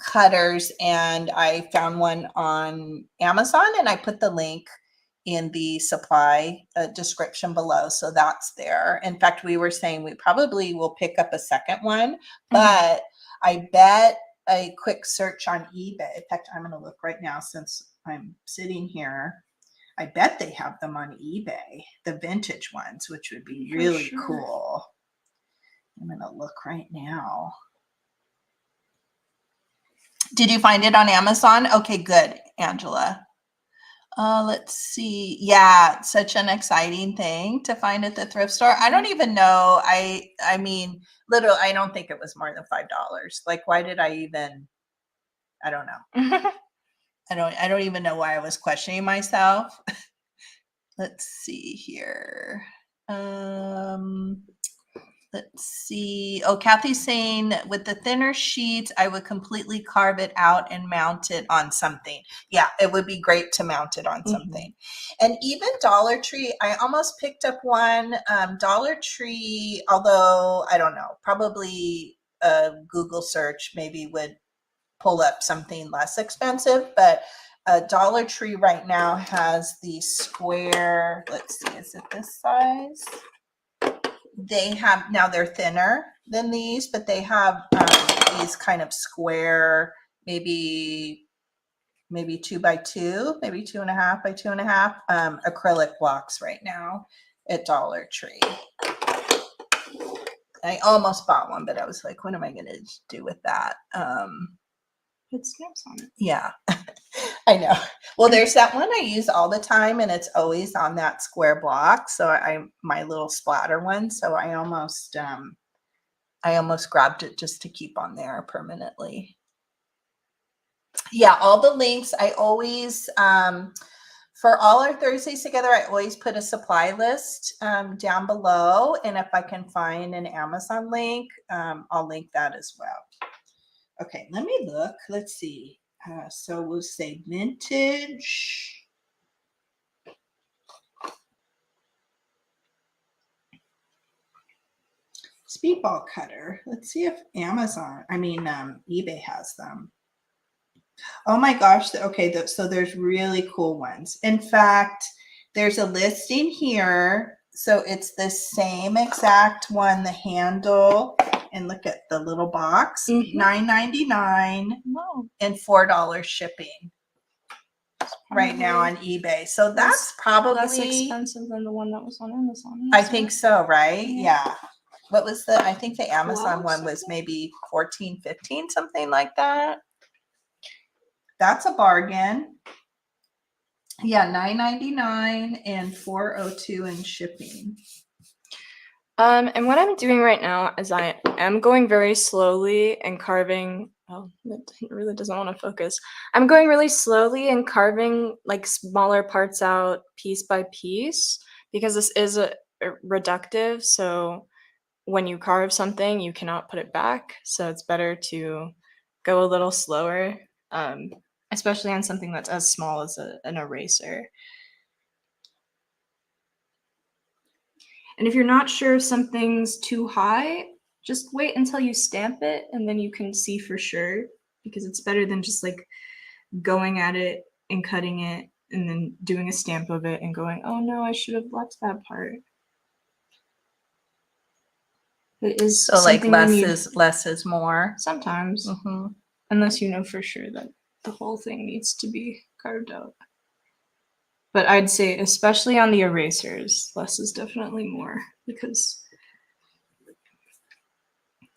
cutters. And I found one on Amazon and I put the link in the supply description below. So that's there. In fact, we were saying we probably will pick up a second one, but I bet a quick search on eBay. In fact, I'm going to look right now since I'm sitting here. I bet they have them on eBay, the vintage ones, which would be really cool. I'm going to look right now. Did you find it on Amazon? Okay, good, Angela. Let's see. Yeah, such an exciting thing to find at the thrift store. I don't even know. I mean, literally, I don't think it was more than $5. Like, why did I even? I don't know. I don't even know why I was questioning myself. Let's see here. Let's see. Oh, Kathy's saying with the thinner sheets, I would completely carve it out and mount it on something. Yeah, it would be great to mount it on something. And even Dollar Tree, I almost picked up one. Dollar Tree, although I don't know, probably a Google search maybe would pull up something less expensive, but Dollar Tree right now has the square, let's see, is it this size? They have, now they're thinner than these, but they have these kind of square, maybe 2x2, maybe 2.5 by 2.5 acrylic blocks right now at Dollar Tree. I almost bought one, but I was like, what am I going to do with that? Put stamps on it. Yeah, I know. Well, there's that one I use all the time and it's always on that square block. So my little splatter one. So I almost grabbed it just to keep on there permanently. Yeah, all the links, I always, for all our Thursdays together, I always put a supply list down below. And if I can find an Amazon link, I'll link that as well. Okay, let me look. Let's see. So we'll say vintage. Speedball cutter. Let's see if eBay has them. Oh my gosh. Okay, so there's really cool ones. In fact, there's a listing here. So it's the same exact one, the handle, and look at the little box, $9.99 and $4 shipping right now on eBay. So that's probably less expensive than the one that was on Amazon. I think so, right? Yeah. What was I think the Amazon 12 one was maybe 14, 15, something like that. That's a bargain. Yeah, $9.99 and $4.02 in shipping. And what I'm doing right now is I am going very slowly and carving. Oh, it really doesn't want to focus. I'm going really slowly and carving like smaller parts out piece by piece because this is a reductive. So when you carve something, you cannot put it back. So it's better to go a little slower, especially on something that's as small as an eraser. And if you're not sure if something's too high, just wait until you stamp it and then you can see for sure, because it's better than just like going at it and cutting it and then doing a stamp of it and going, oh no, I should have left that part. It is so like less is more sometimes, unless you know for sure that the whole thing needs to be carved out. But I'd say, especially on the erasers, less is definitely more because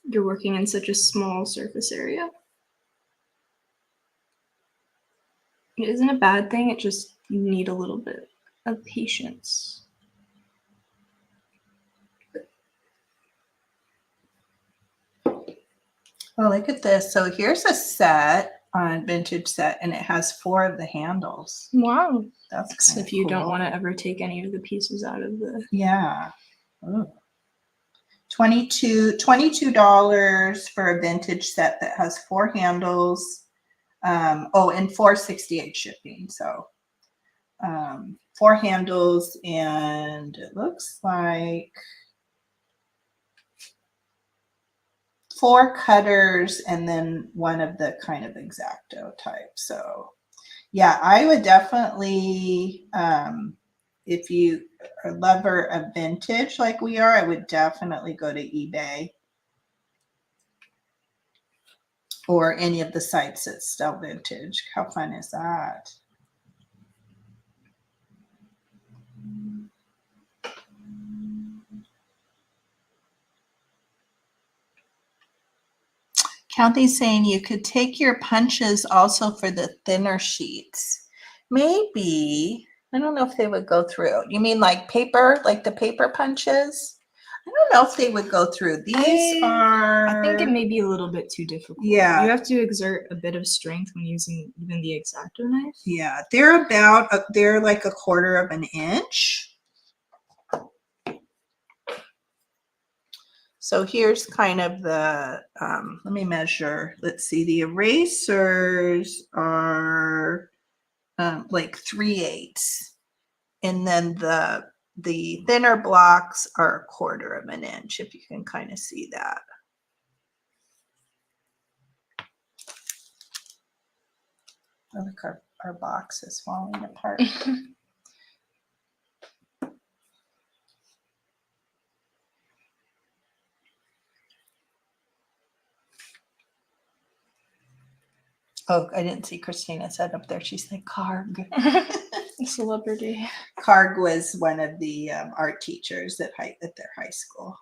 you're working in such a small surface area. It isn't a bad thing, it just you need a little bit of patience. Oh, look at this. So here's a set on vintage set, and it has 4 of the handles. Wow. That's So kind if you don't want to ever take any of the pieces out of the. Yeah. Ooh. $22 for a vintage set that has 4 handles. And $4.68 shipping. So 4 handles, and it looks like 4 cutters, and then one of the kind of X-Acto type. So yeah, I would definitely, if you are a lover of vintage like we are, I would definitely go to eBay or any of the sites that sell vintage. How fun is that? Kathy's saying you could take your punches also for the thinner sheets. Maybe. I don't know if they would go through. You mean like paper, like the paper punches? I don't know if they would go through. These are. I think it may be a little bit too difficult. Yeah. You have to exert a bit of strength when using even the X-Acto knife. Yeah, they're like 1/4 of an inch. So here's kind of the, let me measure. Let's see, the erasers are like 3/8. And then the thinner blocks are 1/4 of an inch, if you can kind of see that. Oh, look, our box is falling apart. Oh, I didn't see Christina said up there. She said Carg. Celebrity. Carg was one of the art teachers at their high school.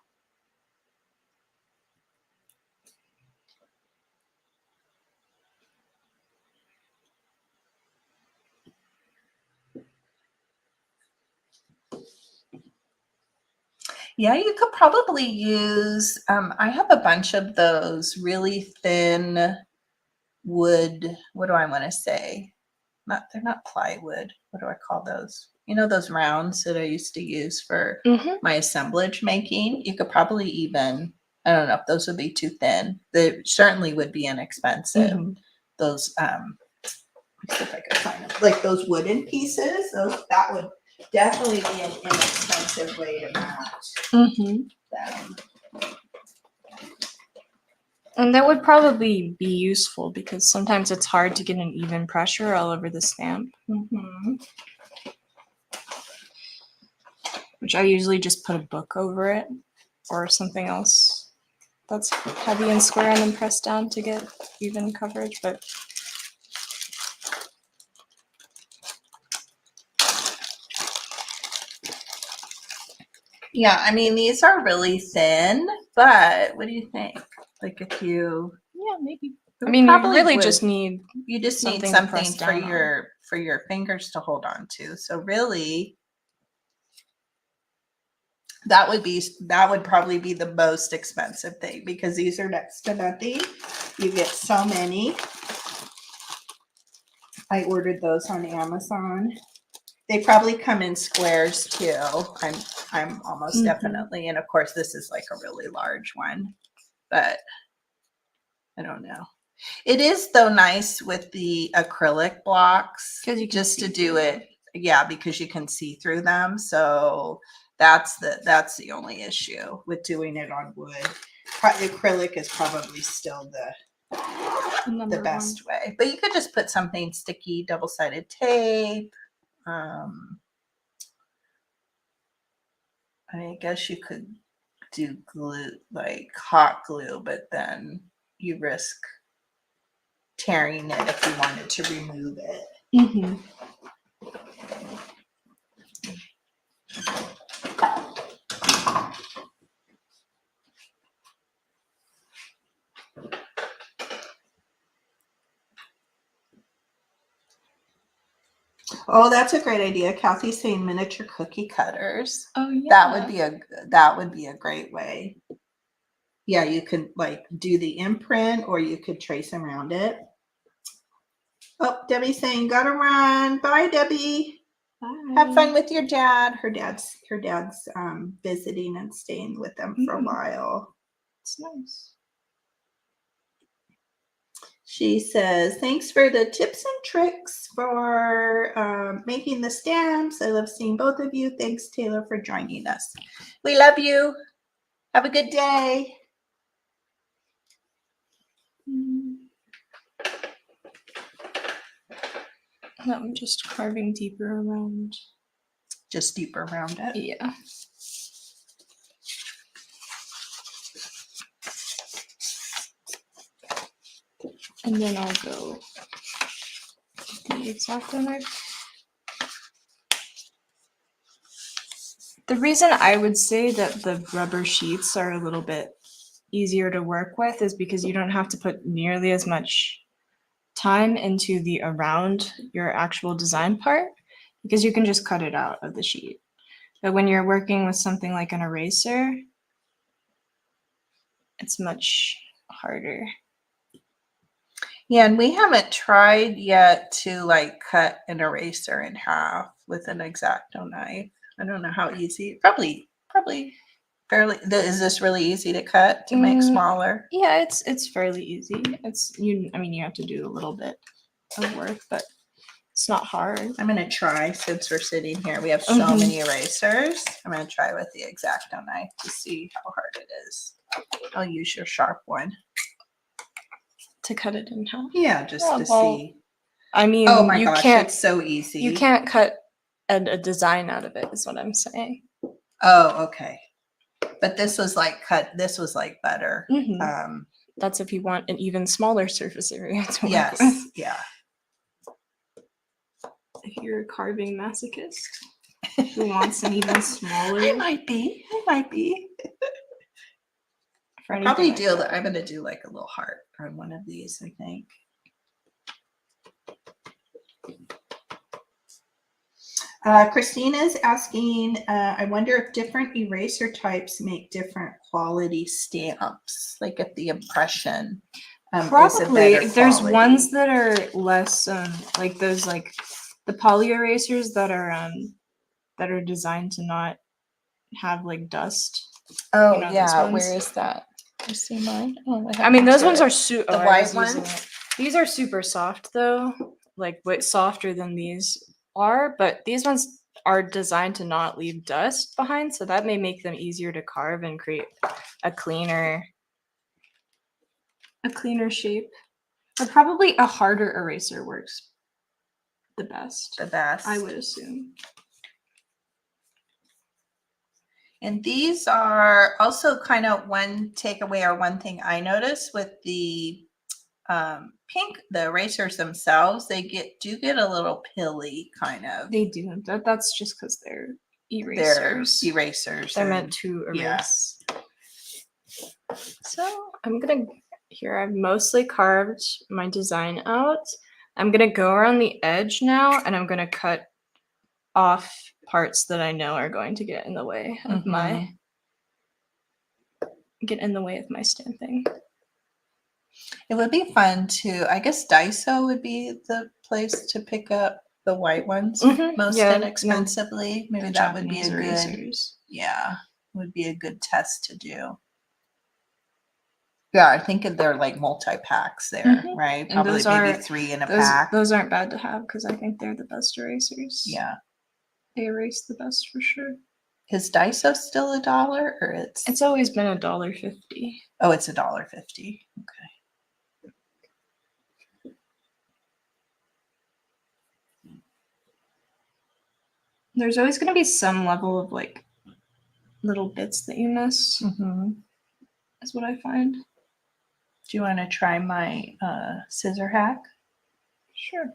Yeah, you could probably use, I have a bunch of those really thin wood, what do I want to say? They're not plywood. What do I call those? You know, those rounds that I used to use for my assemblage making? You could probably even, I don't know if those would be too thin. They certainly would be inexpensive. Those, let's see if I can find them. Like those wooden pieces, that would definitely be an inexpensive way to mount them. And that would probably be useful because sometimes it's hard to get an even pressure all over the stamp. Which I usually just put a book over it or something else that's heavy and square and then press down to get even coverage. But yeah, I mean, these are really thin, but what do you think? Like if you, yeah, maybe. I mean, you really just need something for your fingers to hold on to. So really, that would probably be the most expensive thing because these are next to nothing. You get so many. I ordered those on Amazon. They probably come in squares too. I'm almost definitely, and of course this is like a really large one, but I don't know. It is though nice with the acrylic blocks just to do it. Yeah, because you can see through them. So that's the only issue with doing it on wood. Acrylic is probably still the best way, but you could just put something sticky, double-sided tape. I guess you could do glue, like hot glue, but then you risk tearing it if you wanted to remove it. Oh, that's a great idea. Kathy's saying miniature cookie cutters. Oh yeah. That would be a great way. Yeah, you could like do the imprint or you could trace around it. Oh, Debbie's saying, gotta run. Bye, Debbie. Bye. Have fun with your dad. Her dad's visiting and staying with them for a while. It's nice. She says, thanks for the tips and tricks for making the stamps. I love seeing both of you. Thanks, Taylor, for joining us. We love you. Have a good day. No, I'm just carving deeper around. Just deeper around it. Yeah. And then I'll go with the X-Acto knife. The reason I would say that the rubber sheets are a little bit easier to work with is because you don't have to put nearly as much time into the around your actual design part, because you can just cut it out of the sheet. But when you're working with something like an eraser, it's much harder. Yeah, and we haven't tried yet to like cut an eraser in half with an X-Acto knife. I don't know how easy. Probably fairly. Is this really easy to cut to make smaller? Yeah, it's fairly easy. I mean, you have to do a little bit of work, but it's not hard. I'm gonna try, since we're sitting here. We have so many erasers. I'm gonna try with the X-Acto knife to see how hard it is. I'll use your sharp one To cut it in half. Yeah, just to see. I mean, Oh my you gosh, can't. it's so easy. You can't cut a design out of it. Is what I'm saying. Oh, okay. But this was like cut. This was like better. That's if you want an even smaller surface area to work Yes. with. Yeah. If you're a carving masochist who wants an even smaller. I might be. I'll probably do. I'm gonna do like a little heart on one of these, I think. Christina's asking, I wonder if different eraser types make different quality stamps, like if the impression probably is there's quality. ones that are less like those, like the poly erasers that are designed to not have like dust. Oh, you know, yeah. Where is that? You see mine? Oh, I mean, those ones are the white ones. These are super soft though, like way softer than these are, but these ones are designed to not leave dust behind, so that may make them easier to carve and create a cleaner shape. But probably a harder eraser works the best. I would assume. And these are also kind of one takeaway or one thing I noticed with the pink, the erasers themselves, they do get a little pilly kind of. They do. That's just because they're erasers. They're erasers. They're meant to erase. Yeah. So I've mostly carved my design out. I'm gonna go around the edge now, and I'm gonna cut off parts that I know are going to get in the way of my stamping. It would be fun to, I guess Daiso would be the place to pick up the white ones most inexpensively. Maybe that would be a erasers. Would be a good test to do. Yeah, I think they're like multi-packs there, right? And probably maybe 3 in a pack. Those aren't bad to have because I think they're the best erasers. Yeah. They erase the best for sure. Is Daiso still $1 or it's always been $1.50. Oh, it's $1.50. Okay. There's always going to be some level of like little bits that you miss. Is what I find. Do you want to try my scissor hack? Sure.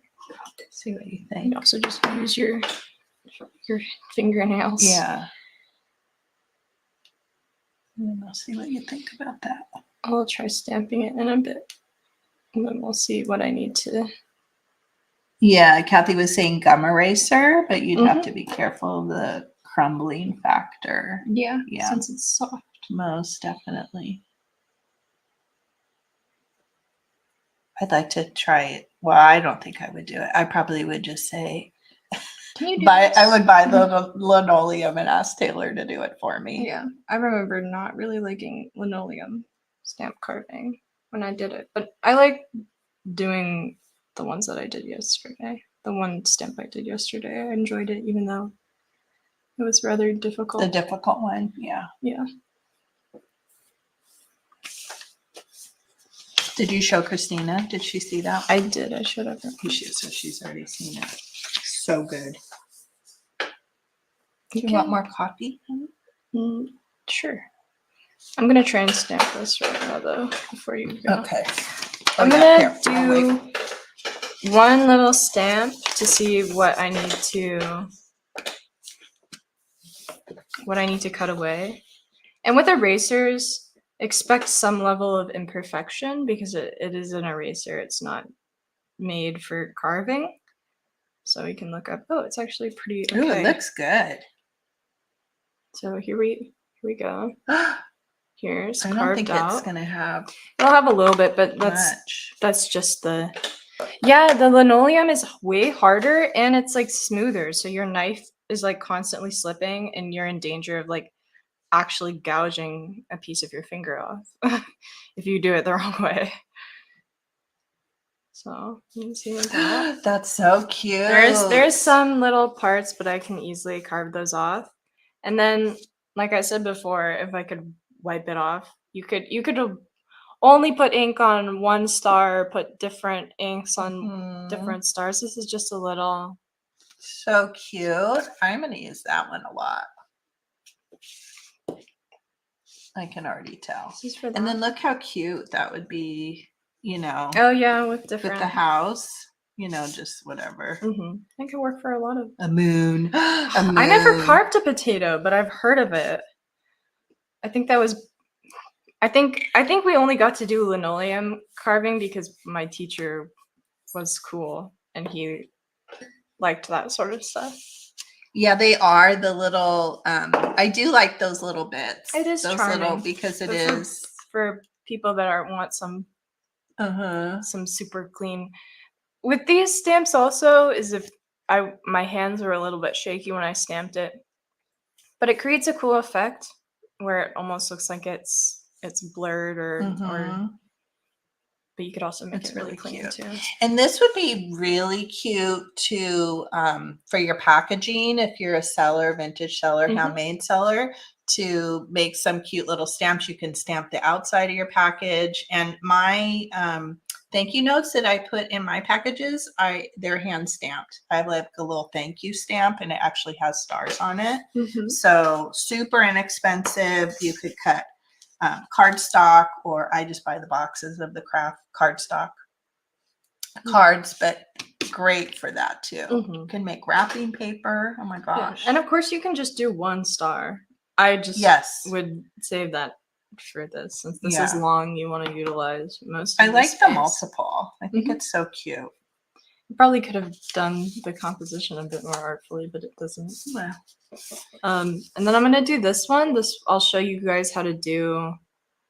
See what you think. You also just use your fingernails. Yeah. And I'll see what you think about that. I'll try stamping it in a bit, and then we'll see what I need to. Yeah, Kathy was saying gum eraser, but you'd have to be careful of the crumbling factor. Yeah, since it's soft. Most definitely. I'd like to try it. Well, I don't think I would do it. I probably would just say, Can you do I this? would buy the linoleum and ask Taylor to do it for me. Yeah, I remember not really liking linoleum stamp carving when I did it, but I like doing the ones that I did yesterday. The one stamp I did yesterday, I enjoyed it, even though it was rather difficult. The difficult one, yeah. Yeah. Did you show Christina? Did she see that? I did. I showed up. So she's already seen it. So good. Do you Okay. want more coffee? Sure. I'm gonna try and stamp this right now, though, before you go. Okay. I'm yeah, gonna do one little stamp to see what I need to cut away. And with erasers, expect some level of imperfection because it is an eraser. It's not made for carving. So we can look up. Oh, it's actually pretty okay. Ooh, it looks good. So here we go. Here's I don't carved think out. it's gonna have It'll have a little bit, but that's just the. Yeah, the linoleum is way harder and it's like smoother, so your knife is like constantly slipping, and you're in danger of like actually gouging a piece of your finger off if you do it the wrong way. So you can see like that. That's so cute. There's some little parts, but I can easily carve those off. And then, like I said before, if I could wipe it off, you could only put ink on one star, put different inks on different stars. This is just a little. So cute. I'm gonna use that one a lot. I can already tell. This is for that. And then look how cute that would be, Oh yeah, with different. with the house, just whatever. It could work for a lot of. A moon. A moon. I never carved a potato, but I've heard of it. I think we only got to do linoleum carving because my teacher was cool and he liked that sort of stuff. Yeah, they are the little. I do like those little bits. It is those charming little because it is for people that want some super clean. With these stamps, also is if my hands were a little bit shaky when I stamped it, but it creates a cool effect where it almost looks like it's blurred or. But you could also make it really clean cute. too. And this would be really cute to for your packaging if you're a seller, vintage seller, handmade seller, to make some cute little stamps. You can stamp the outside of your package. And my thank you notes that I put in my packages, they're hand stamped. I have like a little thank you stamp and it actually has stars on it. So super inexpensive. You could cut cardstock, or I just buy the boxes of the craft cardstock cards, but great for that too. You can make wrapping paper. Oh my gosh. Yeah. And of course you can just do one star. I just would save that for this, since this is long, you want to utilize most of I like the multiple. I think it's so cute. You probably could have done the composition a bit more artfully, but it doesn't. Well. And then I'm gonna do this one. I'll show you guys how to do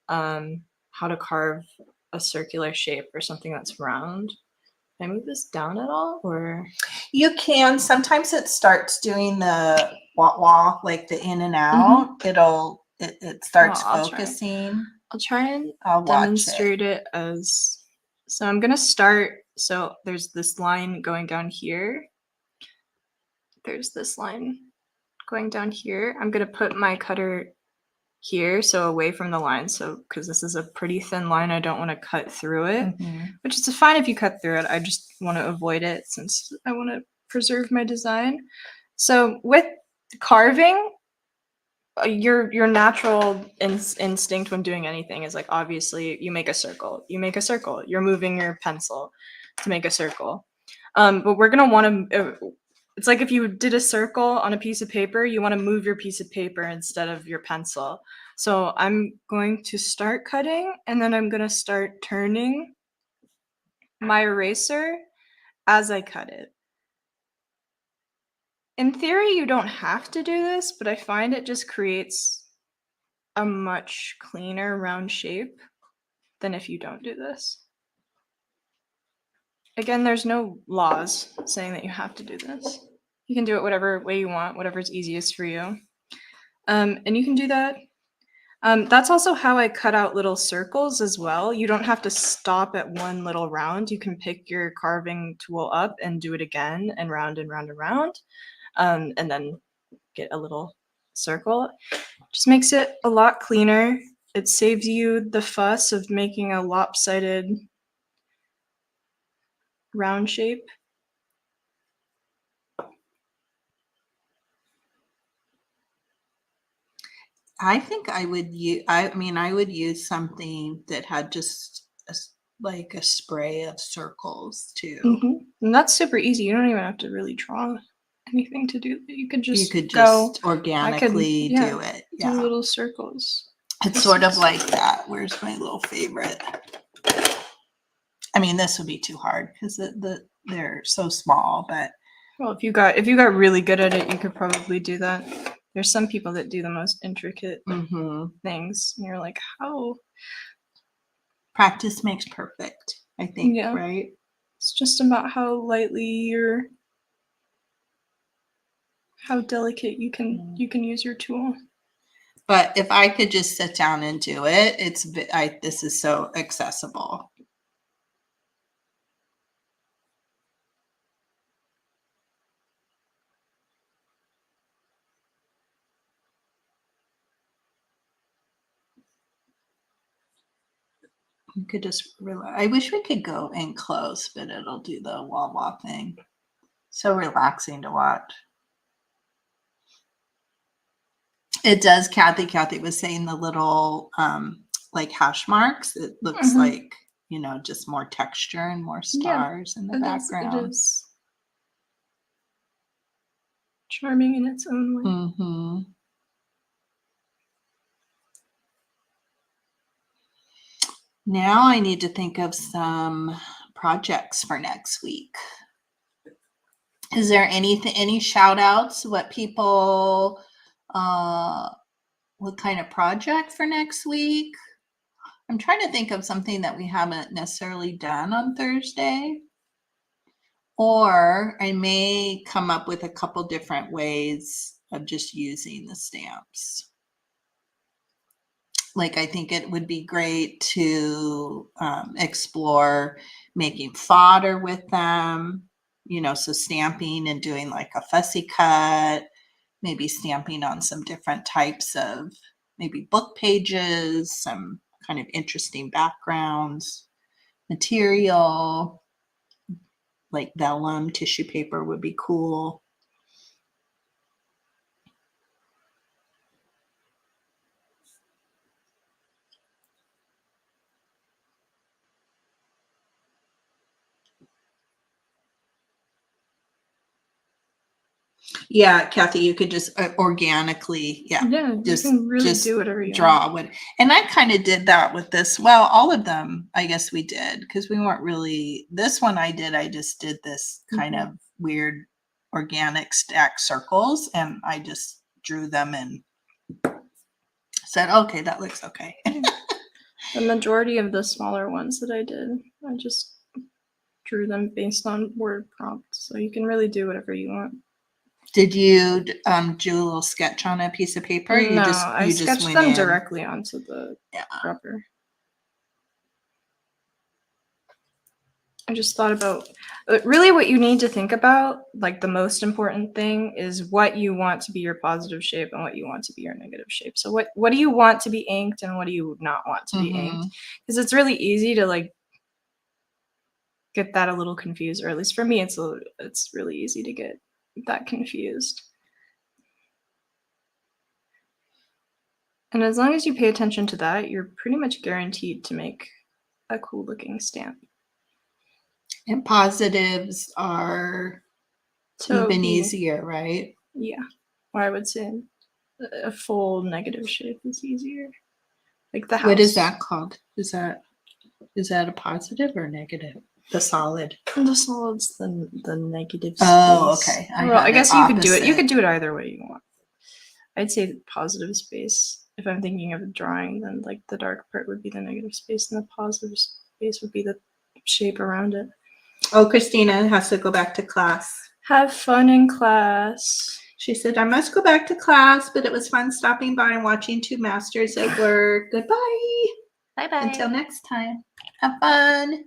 how to carve a circular shape or something that's round. Can I move this down at all, or? You can. Sometimes it starts doing the wah, like the in and out. It starts focusing. I'll try and demonstrate it as. So I'm gonna start. So there's this line going down here. There's this line going down here. I'm gonna put my cutter here, so away from the line. So because this is a pretty thin line, I don't want to cut through it, which is fine if you cut through it. I just want to avoid it since I want to preserve my design. So with carving, your natural instinct when doing anything is like, obviously you make a circle. You're moving your pencil to make a circle. But we're gonna want to. It's like if you did a circle on a piece of paper, you want to move your piece of paper instead of your pencil. So I'm going to start cutting, and then I'm going to start turning my eraser as I cut it. In theory, you don't have to do this, but I find it just creates a much cleaner round shape than if you don't do this. again, there's no laws saying that you have to do this. You can do it whatever way you want, whatever's easiest for you. And you can do that. That's also how I cut out little circles as well. You don't have to stop at one little round. You can pick your carving tool up and do it again and round and round and round, and then get a little circle. Just makes it a lot cleaner. It saves you the fuss of making a lopsided round shape. I think I would use, I mean, I would use something that had just like a spray of circles too. And that's super easy. You don't even have to really draw anything to do. You could just organically do it. Do little circles. It's sort of like that. Where's my little favorite? I mean, this would be too hard because they're so small, but well, if you got really good at it, you could probably do that. There's some people that do the most intricate things, and you're like, how? Practice makes perfect, I think, right? It's just about how lightly how delicate you can use your tool. But if I could just sit down and do it, this is so accessible. You could just relax. I wish we could go in close, but it'll do the wah thing. So relaxing to watch. It does. Kathy was saying the little like hash marks. It looks like, you know, just more texture and more stars in the background. It is charming in its own way. Now I need to think of some projects for next week. Is there any shout outs? What people, what kind of project for next week? I'm trying to think of something that we haven't necessarily done on Thursday. Or I may come up with a couple different ways of just using the stamps. Like, I think it would be great to explore making fodder with them, you know, so stamping and doing like a fussy cut, maybe stamping on some different types of maybe book pages, some kind of interesting backgrounds, material, like vellum, tissue paper would be cool. Yeah, Kathy, you could just organically, you can really do whatever you draw want. And I kind of did that with this. Well, all of them, I guess we did, because we weren't really, this one I just did this kind of weird organic stack circles, and I just drew them and said, okay, that looks okay. The majority of the smaller ones that I did, I just drew them based on word prompts, so you can really do whatever you want. Did you do a little sketch on a piece of paper? No, I sketched them directly onto the rubber. I just thought about, really what you need to think about, like the most important thing is what you want to be your positive shape and what you want to be your negative shape. So what do you want to be inked and what do you not want to be inked? Because it's really easy to like get that a little confused, or at least for me, it's really easy to get that confused. And as long as you pay attention to that, you're pretty much guaranteed to make a cool looking stamp. And positives are even easier, right? Yeah. Or I would say a full negative shape is easier. Like the house. What is that called? Is that a positive or negative? The solid. The solid's the negative space. Oh, okay. I guess you could do it. You could do it either way you want. I'd say the positive space. If I'm thinking of a drawing, then like the dark part would be the negative space, and the positive space would be the shape around it. Oh, Christina has to go back to class. Have fun in class. She said, I must go back to class, but it was fun stopping by and watching two masters at work. Goodbye. Bye-bye. Until next time. Have fun.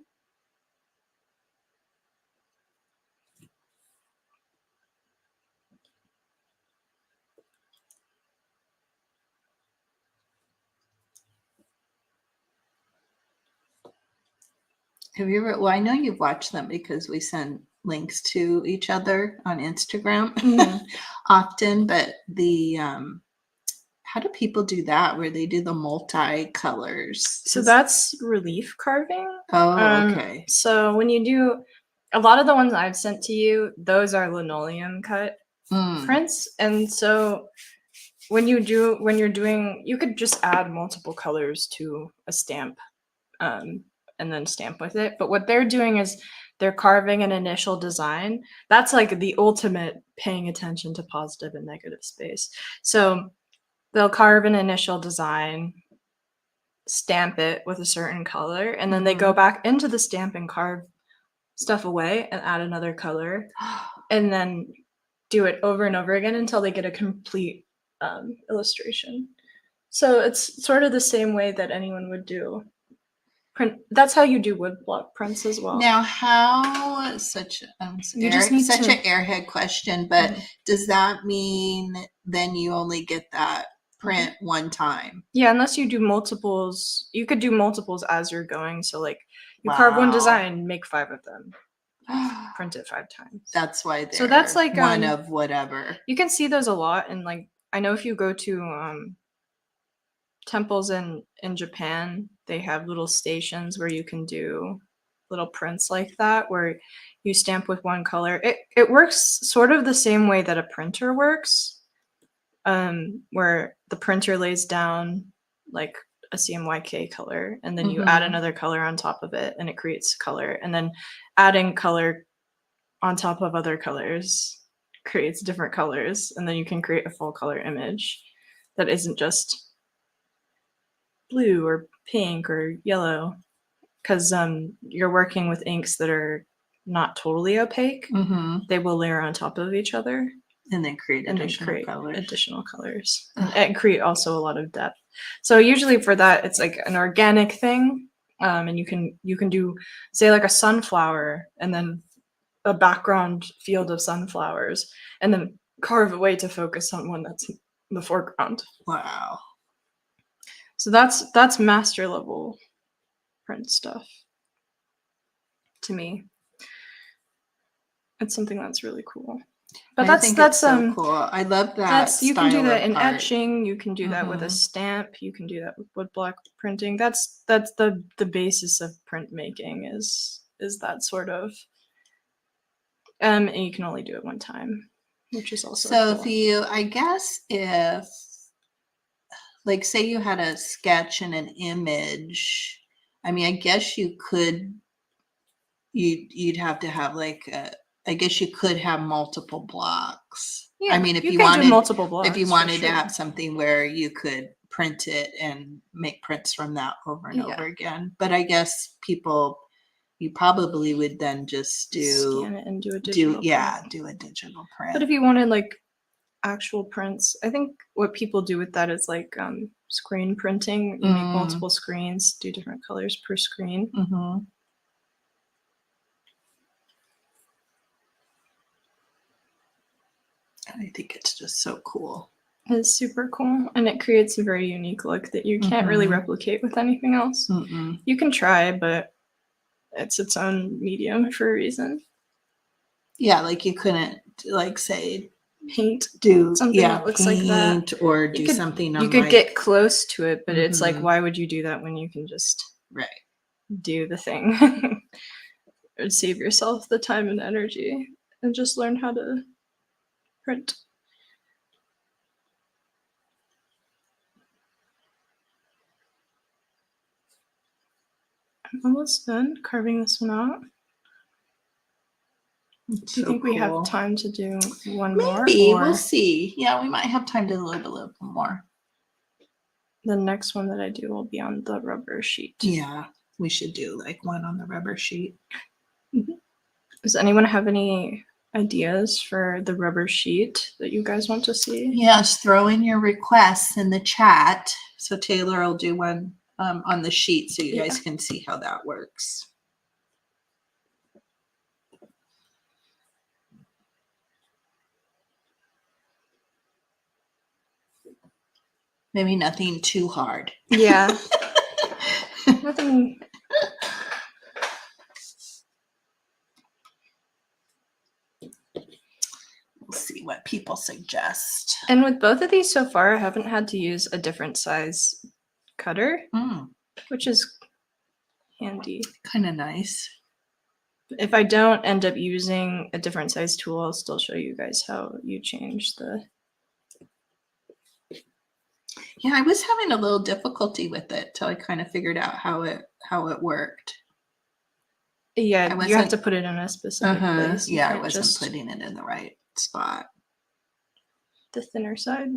Have you ever, well, I know you've watched them because we send links to each other on Instagram often, but the, how do people do that where they do the multi-colors? So that's relief carving. Oh, okay. So when you do, a lot of the ones I've sent to you, those are linoleum cut prints. And so when you're doing, you could just add multiple colors to a stamp and then stamp with it. But what they're doing is they're carving an initial design. That's like the ultimate paying attention to positive and negative space. So they'll carve an initial design, stamp it with a certain color, and then they go back into the stamp and carve stuff away and add another color, and then do it over and over again until they get a complete illustration. So it's sort of the same way that anyone would do print. That's how you do woodblock prints as well. Now, how such You just need such to- an airhead question, but does that mean then you only get that print one time? Yeah, unless you do multiples. You could do multiples as you're going. So like you carve one design, make 5 of them, print it 5 times. That's why So that's like one of whatever. You can see those a lot, and like I know if you go to temples in Japan, they have little stations where you can do little prints like that, where you stamp with one color. It works sort of the same way that a printer works, where the printer lays down like a CMYK color, and then you add another color on top of it, and it creates color, and then adding color on top of other colors creates different colors, and then you can create a full color image that isn't just blue or pink or yellow, because you're working with inks that are not totally opaque. They will layer on top of each other and then create additional colors and create also a lot of depth. So usually for that, it's like an organic thing, and you can do, say, like a sunflower and then a background field of sunflowers, and then carve away to focus on one that's in the foreground. Wow. So that's master level print stuff to me. It's something that's really cool. But that's so cool. I love that. You can do that in etching. You can do that with a stamp. You can do that with woodblock printing. That's the basis of printmaking is that sort of. And you can only do it one time, which is also so. Cool. If like say you had a sketch and an image, I mean, I guess you could. You'd have to have like I guess you could have multiple blocks. Yeah, I mean, if you wanted multiple blocks, if you wanted to have something where you could print it and make prints from that over and over again. But I guess you probably would then just scan it and do a digital print. do a digital print. But if you wanted like actual prints, I think what people do with that is like screen printing. You make multiple screens, do different colors per screen. I think it's just so cool. It's super cool, and it creates a very unique look that you can't really replicate with anything else. You can try, but it's its own medium for a reason. Yeah, like you couldn't like say do something that looks like that, or do something. You could get close to it, but it's like, why would you do that when you can just do the thing? Or save yourself the time and energy and just learn how to print. I'm almost done carving this one out. Do you think we have time to do one more? Maybe. We'll see. Yeah, we might have time to do a little more. The next one that I do will be on the rubber sheet. Yeah, we should do like one on the rubber sheet. Does anyone have any ideas for the rubber sheet that you guys want to see? Yes, throw in your requests in the chat. So Taylor will do one on the sheet so you Yeah. guys can see how that works. Maybe nothing too hard. Yeah. Nothing. We'll see what people suggest. And with both of these so far, I haven't had to use a different size cutter, which is handy. Kind of nice. If I don't end up using a different size tool, I'll still show you guys how you change the. Yeah, I was having a little difficulty with it till I kind of figured out how it worked. Yeah, you have to put it in a specific place. You Yeah, I can't wasn't just putting it in the right spot. the thinner side.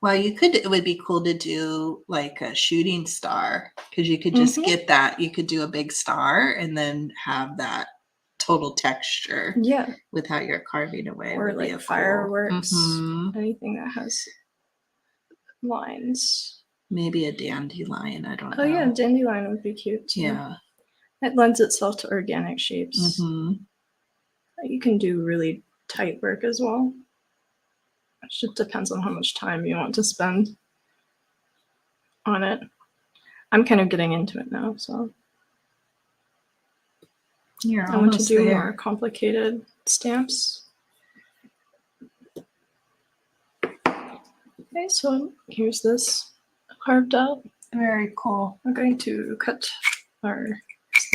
Well, it would be cool to do like a shooting star because you could just get that. You could do a big star and then have that total texture. Yeah. With how you're carving away. Or like fireworks. Anything that has lines. Maybe a dandelion. I don't know. Oh yeah, dandelion would be cute too. Yeah. It lends itself to organic shapes. You can do really tight work as well. It just depends on how much time you want to spend on it. I'm kind of getting into it now, so I want to do more complicated stamps. Okay, so here's this carved out. Very cool. I'm going to cut the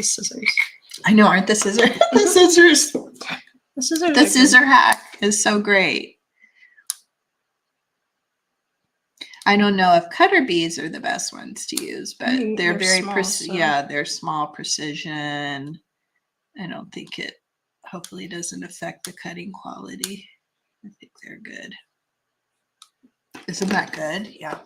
scissors. I know, aren't the scissors? The scissors. The scissors. The scissor hack is so great. I don't know if cutter bees are the best ones to use, but they're very they're small precision. I don't think it hopefully doesn't affect the cutting quality. I think they're good. Isn't that good? Yeah.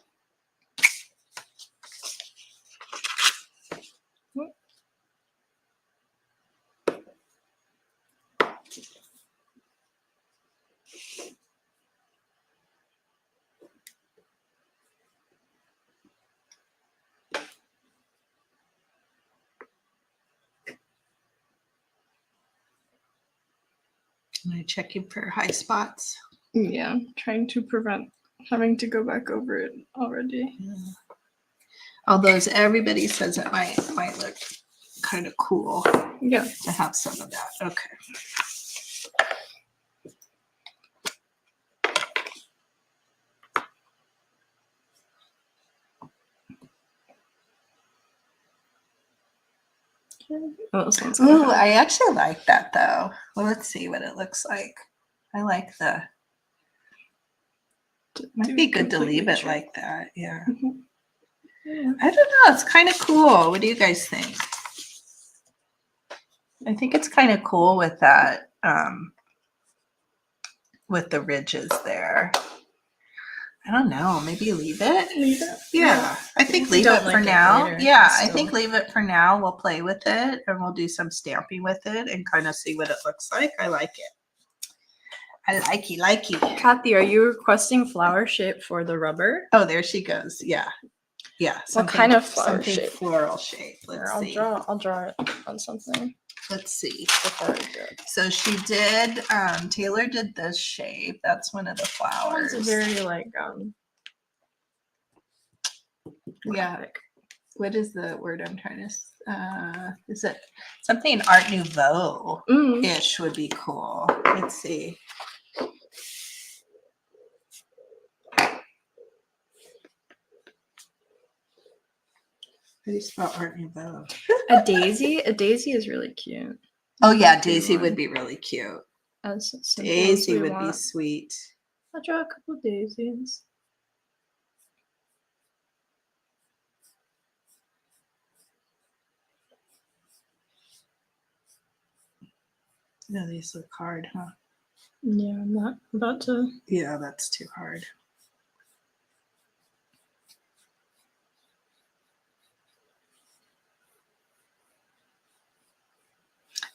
Am I checking for high spots? Yeah, trying to prevent having to go back over it already. Yeah. Although everybody says it might look kind of cool. Yeah. To have some of that. Okay. Oh, I actually like that though. Well, let's see what it looks like. I like the. Might be good to leave it like that. Yeah. Yeah. I don't know. It's kind of cool. What do you guys think? I think it's kind of cool with that, with the ridges there. I don't know. Maybe leave it. Leave it. Yeah, I think leave it for now. Yeah, I think leave it for now. We'll play with it and we'll do some stamping with it and kind of see what it looks like. I like it. I like it. Kathy, are you requesting flower shape for the rubber? Oh, there she goes. Yeah. Yeah. What kind of flower shape? Floral shape. Let's see. I'll draw it on something. Let's see. Before I do it. So she did, Taylor did this shape. That's one of the flowers. It's very like, yeah. What is the word I'm trying to, is it something Art Nouveau-ish would be cool. Let's see. How do you spell Art Nouveau? A daisy? A daisy is really cute. Oh yeah, daisy would be really cute. Daisy would be sweet. I'll draw a couple of daisies. No, these look hard, huh? Yeah, I'm not about to. Yeah, that's too hard.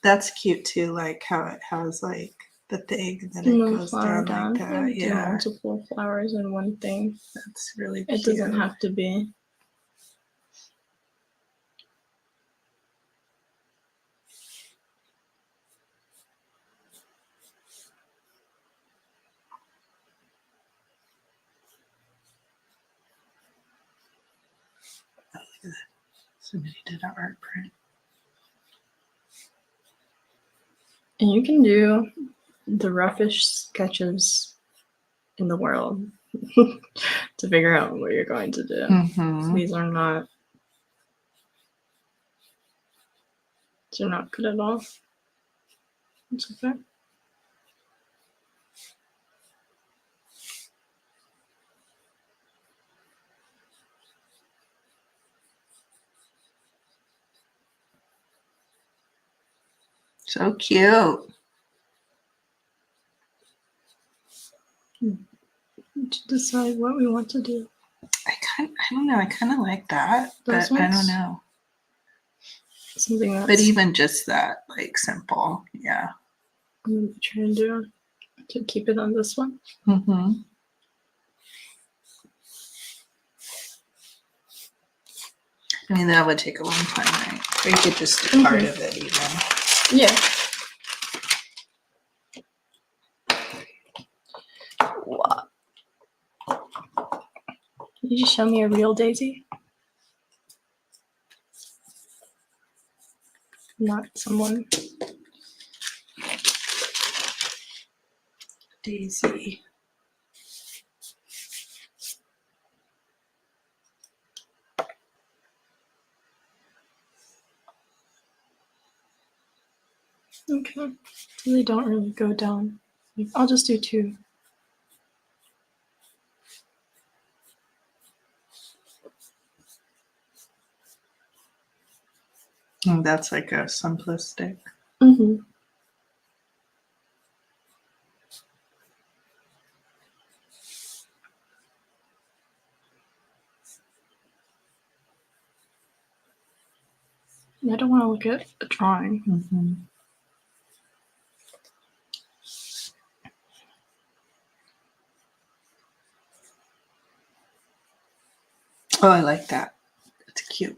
That's cute too, like how it has like the thing and then it Move goes flower down like down. that. Do Yeah, multiple flowers in one thing. that's really It cute. doesn't have to be. Somebody did an art print. And you can do the roughest sketches in the world to figure out what you're going to do. Mm-hmm. These are not good at all. It's okay. So cute. To decide what we want to do. I don't know. I kind of like that, Those but I don't ones? know. Something that's But even just that, like simple, yeah. I'm trying to keep it on this one. Mm-hmm. I mean, that would take a long time, right? Or you could just do part of it even. Yeah. What? Can you just show me a real daisy? Not someone. Daisy. Okay. So they don't really go down. I'll just do 2. Oh, that's like a simplistic. Mm-hmm. I don't want to look at a drawing. Mm-hmm. Oh, I like that. It's cute.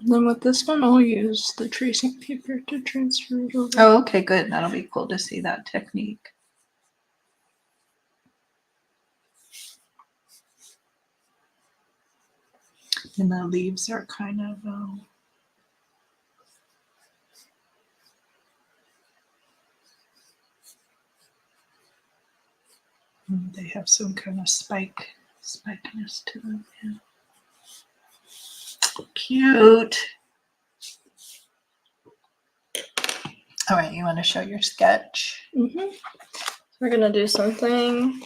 Then with this one, I'll use the tracing paper to transfer it over. Oh, okay, good. That'll be cool to see that technique. And the leaves are kind of they have some kind of spikiness to them. Yeah. Cute. All right, you want to show your sketch? Mm-hmm. We're gonna do something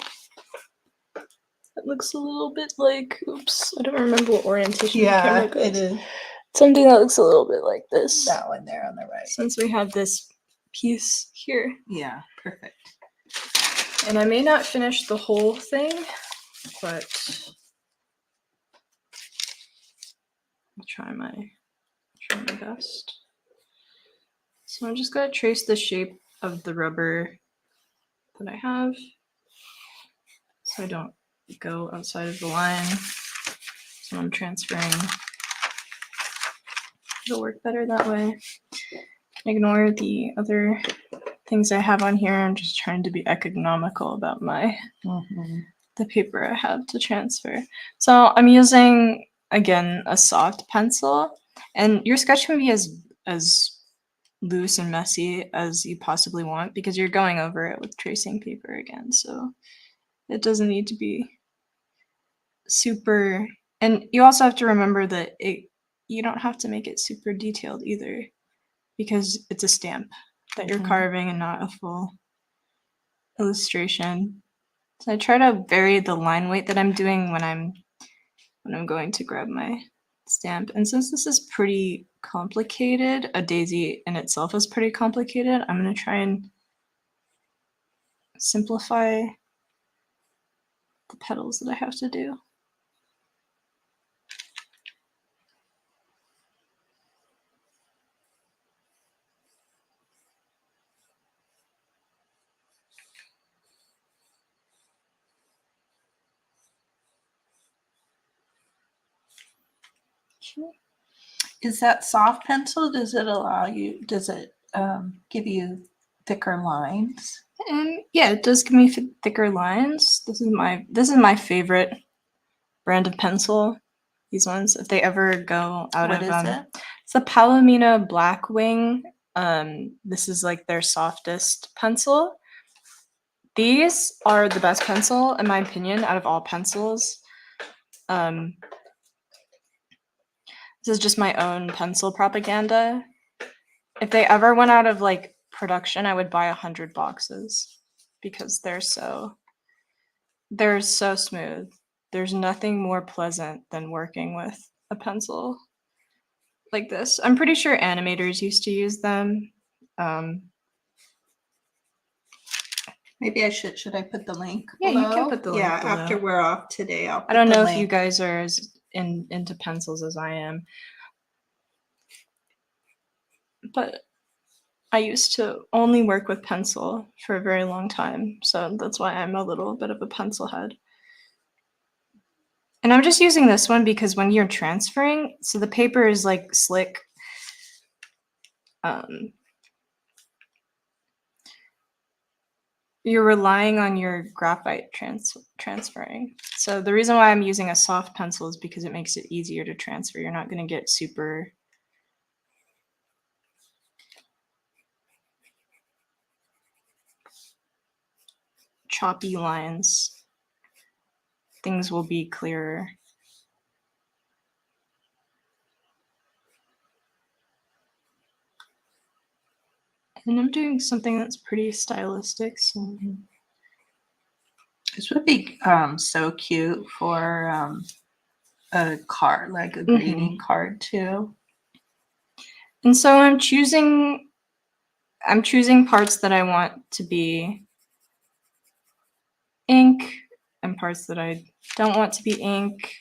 that looks a little bit like, oops, I don't remember what orientation the camera goes. it is. Something that looks a little bit like this. That one there on the right. Since we have this piece here. Yeah, perfect. And I may not finish the whole thing, but I'll try my best. So I'm just gonna trace the shape of the rubber that I have, so I don't go outside of the line. So I'm transferring. It'll work better that way. Ignore the other things I have on here. I'm just trying to be economical about the paper I have to transfer. So I'm using, again, a soft pencil, and your sketch can be as loose and messy as you possibly want because you're going over it with tracing paper again. So it doesn't need to be super, and you also have to remember that you don't have to make it super detailed either because it's a stamp. that you're Mhm. carving and not a full illustration. So I try to vary the line weight that I'm doing when I'm going to grab my stamp. And since this is pretty complicated, a daisy in itself is pretty complicated, I'm going to try and simplify the petals that I have to do. Is that soft pencil? Does it allow you? Does it give you thicker lines? Yeah, it does give me thicker lines. This is my favorite brand of pencil. These ones, if they ever go out What of is it? it's the Palomino Blackwing. This is like their softest pencil. These are the best pencil in my opinion out of all pencils. This is just my own pencil propaganda. If they ever went out of like production, I would buy 100 boxes because they're so smooth. There's nothing more pleasant than working with a pencil like this. I'm pretty sure animators used to use them. Maybe I should I put the link Yeah, you can below? put the link Yeah, below. after we're off today, I'll put I don't the know if you link. guys are as into pencils as I am, but I used to only work with pencil for a very long time, so that's why I'm a little bit of a pencil head. And I'm just using this one because when you're transferring, so the paper is like slick. You're relying on your graphite transferring. So the reason why I'm using a soft pencil is because it makes it easier to transfer. You're not going to get super choppy lines. Things will be clearer. And I'm doing something that's pretty stylistic. So This would be so cute for a card, like a greeting card too. And so I'm choosing parts that I want to be ink and parts that I don't want to be ink.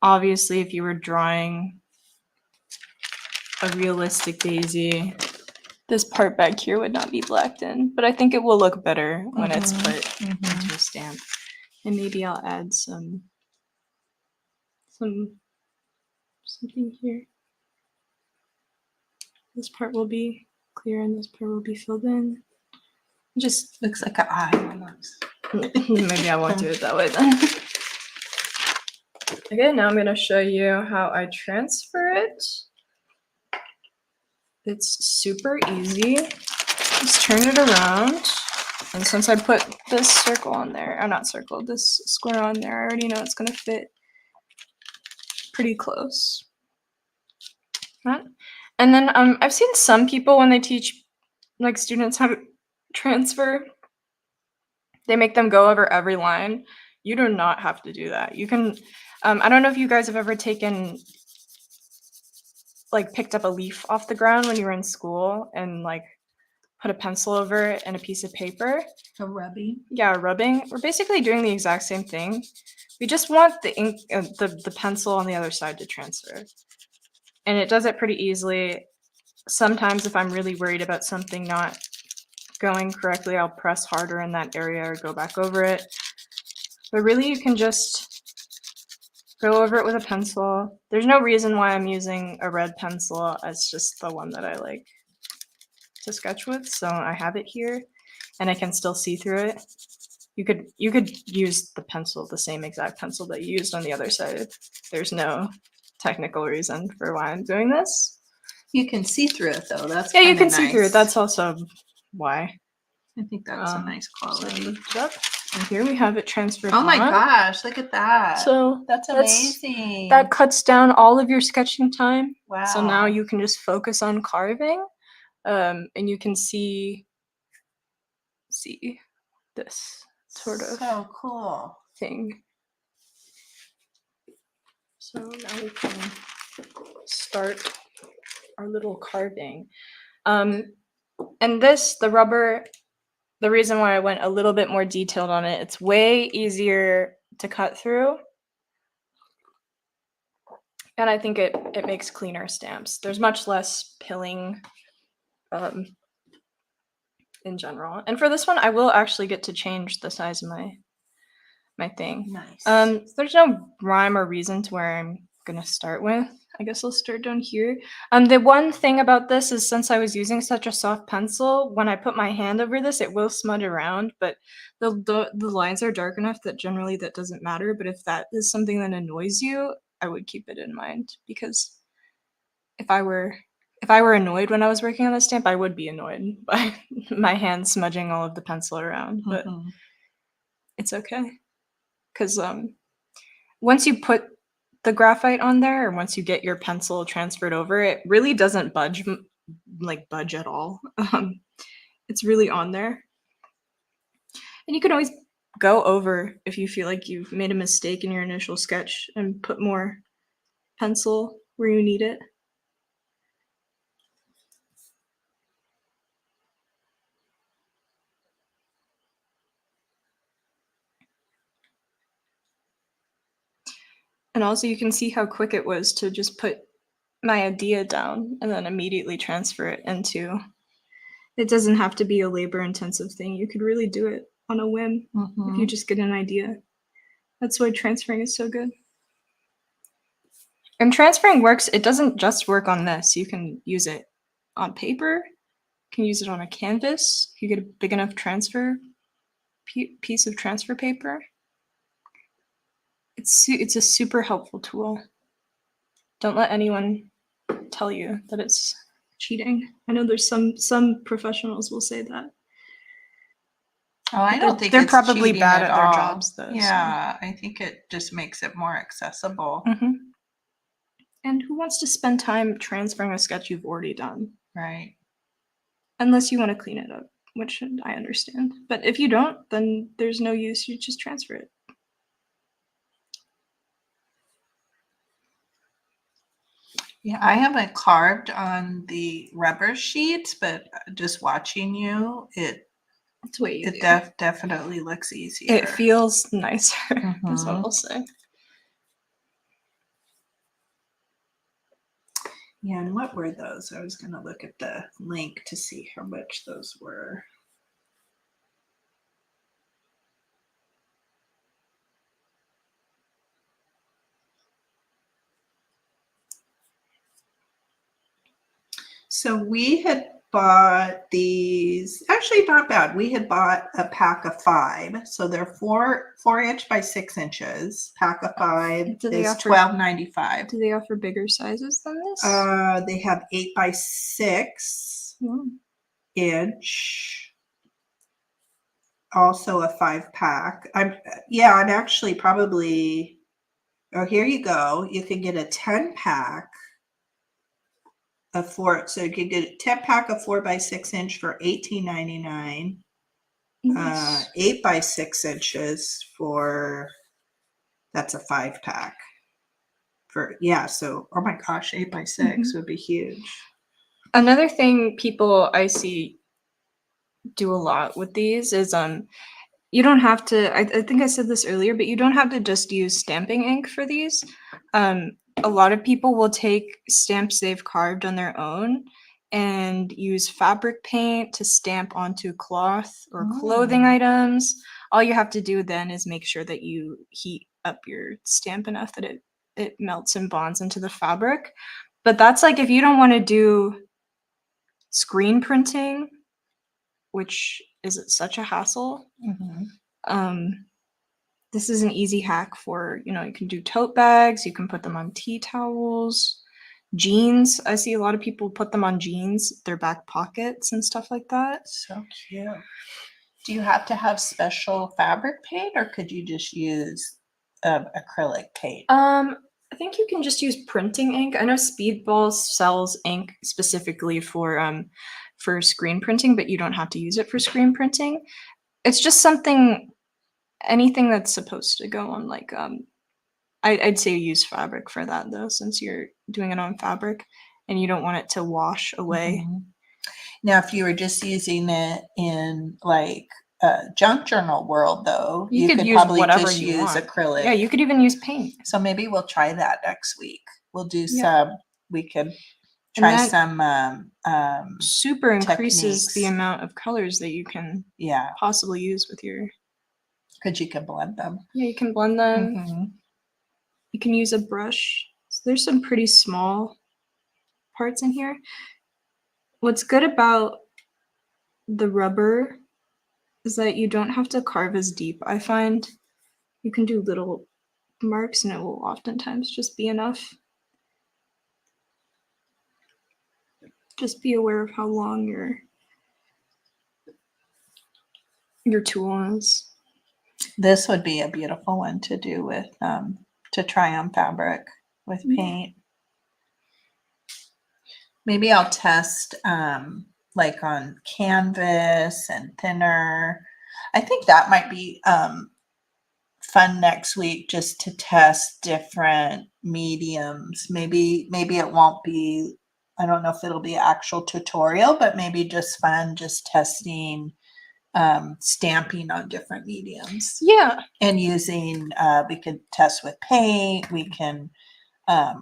Obviously, if you were drawing a realistic daisy, this part back here would not be blacked in, but I think it will look better when it's put into a stamp. And maybe I'll add something here. This part will be clear and this part will be filled in. Just looks like an eye almost. Maybe I won't do it that way then. Okay, now I'm going to show you how I transfer it. It's super easy. Just turn it around. And since I put this circle on there, or not circle, this square on there, I already know it's going to fit pretty close. Right? And then I've seen some people when they teach like students how to transfer, they make them go over every line. You do not have to do that. You can, I don't know if you guys have ever picked up a leaf off the ground when you were in school and like put a pencil over it and a piece of paper. A rubbing. Yeah, rubbing. We're basically doing the exact same thing. We just want the ink, the pencil on the other side to transfer. And it does it pretty easily. Sometimes if I'm really worried about something not going correctly, I'll press harder in that area or go back over it. But really you can just go over it with a pencil. There's no reason why I'm using a red pencil. It's just the one that I like to sketch with, so I have it here and I can still see through it. You could use the pencil, the same exact pencil that you used on the other side. There's no technical reason for why I'm doing this. You can see through it though. That's yeah, you kinda can see through it. nice. That's also why. I think that's a nice So I quality. lift it up, and here we have it transferred. Oh my on. gosh, look at that. So That's amazing. that cuts down all of your sketching time. Wow. So now you can just focus on carving. And you can see this sort of So cool. thing. So now we can start our little carving. And this, the rubber, the reason why I went a little bit more detailed on it, it's way easier to cut through. And I think it makes cleaner stamps. There's much less pilling in general. And for this one, I will actually get to change the size of my thing. Nice. There's no rhyme or reason to where I'm gonna start with. I guess I'll start down here. The one thing about this is since I was using such a soft pencil, when I put my hand over this, it will smudge around, but the lines are dark enough that generally that doesn't matter. But if that is something that annoys you, I would keep it in mind, because if I were annoyed when I was working on this stamp, I would be annoyed by my hand smudging all of the pencil around, but it's okay. Because once you put the graphite on there, or once you get your pencil transferred over, it really doesn't budge at all. It's really on there. And you can always go over if you feel like you've made a mistake in your initial sketch and put more pencil where you need it. And also you can see how quick it was to just put my idea down and then immediately transfer it into. It doesn't have to be a labor-intensive thing. You could really do it on a whim if you just get an idea. That's why transferring is so good. And transferring works, it doesn't just work on this. You can use it on paper. You can use it on a canvas. You get a big enough piece of transfer paper. It's a super helpful tool. Don't let anyone tell you that it's cheating. I know there's some professionals will say that. Oh, I don't think they're it's probably cheating bad at their all. jobs, though. Yeah, I think it just makes it more accessible. And who wants to spend time transferring a sketch you've already done? Right. Unless you want to clean it up, which I understand. But if you don't, then there's no use. You just transfer it. Yeah, I haven't carved on the rubber sheets, but just watching you, It's way easier. definitely looks easier. It feels nicer. That's what I'll say. Yeah, and what were those? I was going to look at the link to see how much those were. So we had bought these, actually not bad. We had bought a pack of 5. So they're 4-inch by 6 inches. Pack of 5 Do they is offer- $12.95. Do they offer bigger sizes than this? They have 8 by 6 inch. Also a 5-pack. Yeah, and actually probably, oh, here you go. You can get a 10-pack of 4. So you could get a 10-pack of 4 by 6 inch for $18.99. Nice. 8 by 6 inches that's a 5-pack. So oh my gosh, 8 by 6 would be huge. Another thing people I see do a lot with these is you don't have to, I think I said this earlier, but you don't have to just use stamping ink for these. A lot of people will take stamps they've carved on their own and use fabric paint to stamp onto cloth or clothing items. All you have to do then is make sure that you heat up your stamp enough that it melts and bonds into the fabric. But that's like if you don't want to do screen printing, which is such a hassle. This is an easy hack for, you can do tote bags, you can put them on tea towels, jeans. I see a lot of people put them on jeans, their back pockets and stuff like that. So cute. Do you have to have special fabric paint, or could you just use acrylic paint? I think you can just use printing ink. I know Speedball sells ink specifically for for screen printing, but you don't have to use it for screen printing. It's just something, anything that's supposed to go on like, I'd say use fabric for that though, since you're doing it on fabric and you don't want it to wash away. Mhm. Now, if you were just using it in like junk journal world, though, You could use probably whatever just you use want. acrylic. Yeah, you could even use paint. So maybe we'll try that next week. We'll do Yeah. some. We could And try that some. super increases the techniques. amount of colors that you can Yeah, possibly use with your. because you can blend them. Yeah, you can blend them. Mhm. You can use a brush. So there's some pretty small parts in here. What's good about the rubber is that you don't have to carve as deep. I find you can do little marks and it will oftentimes just be enough. Just be aware of how long your tool is. This would be a beautiful one to do with to try on fabric with paint. Maybe I'll test like on canvas and thinner. I think that might be fun next week, just to test different mediums. Maybe it won't be, I don't know if it'll be an actual tutorial, but maybe just fun, just testing stamping on different mediums. Yeah. And using we could test with paint, we can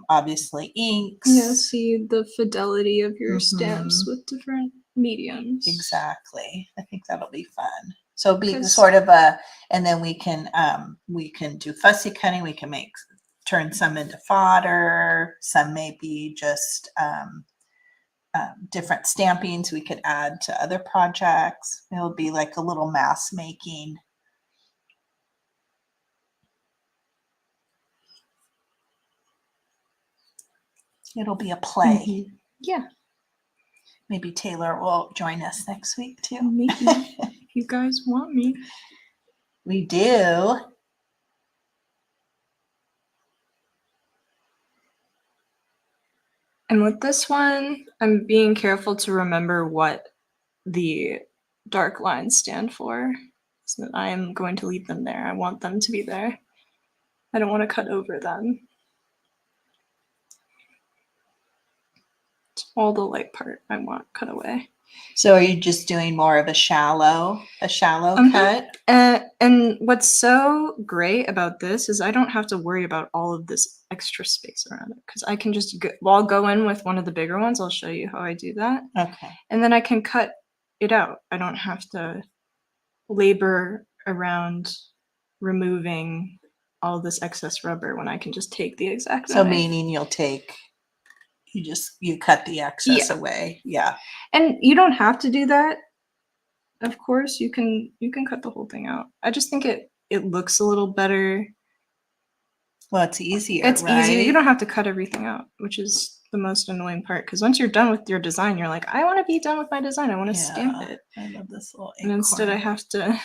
obviously inks. Yeah, see the fidelity of your stamps Mhm. with different mediums. Exactly. I think that'll be fun. So it'll be 'Cause- sort of and then we can do fussy cutting. We can turn some into fodder. Some may be just different stampings we could add to other projects. It'll be like a little mass making. It'll be a play. Mhm. Yeah, Maybe Taylor will join us next week too. maybe if you guys want me. We do. And with this one, I'm being careful to remember what the dark lines stand for. So that I am going to leave them there. I want them to be there. I don't want to cut over them. It's all the light part I want cut away. So are you just doing more of a shallow cut? And what's so great about this is I don't have to worry about all of this extra space around it because I can just I'll go in with one of the bigger ones. I'll show you how I do that. Okay. And then I can cut it out. I don't have to labor around removing all this excess rubber when I can just take the exact So knife. meaning you cut the excess away. Yeah. And you don't have to do that. Of course, you can cut the whole thing out. I just think it looks a little better. Well, it's easier. It's right? easier. You don't have to cut everything out, which is the most annoying part. Because once you're done with your design, you're like, I want to be done with my design. I want to stamp it. I love this little And instead, I acorn. have to,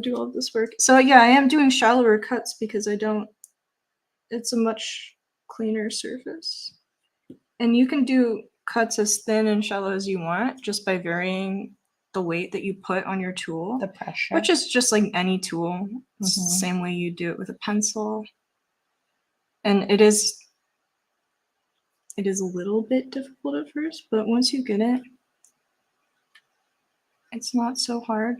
do all this work. So yeah, I am doing shallower cuts because I don't. It's a much cleaner surface, and you can do cuts as thin and shallow as you want just by varying the weight that you put on your tool, The pressure. which is just like any tool. It's the Mhm. same way you do it with a pencil. And it is a little bit difficult at first, but once you get it, it's not so hard.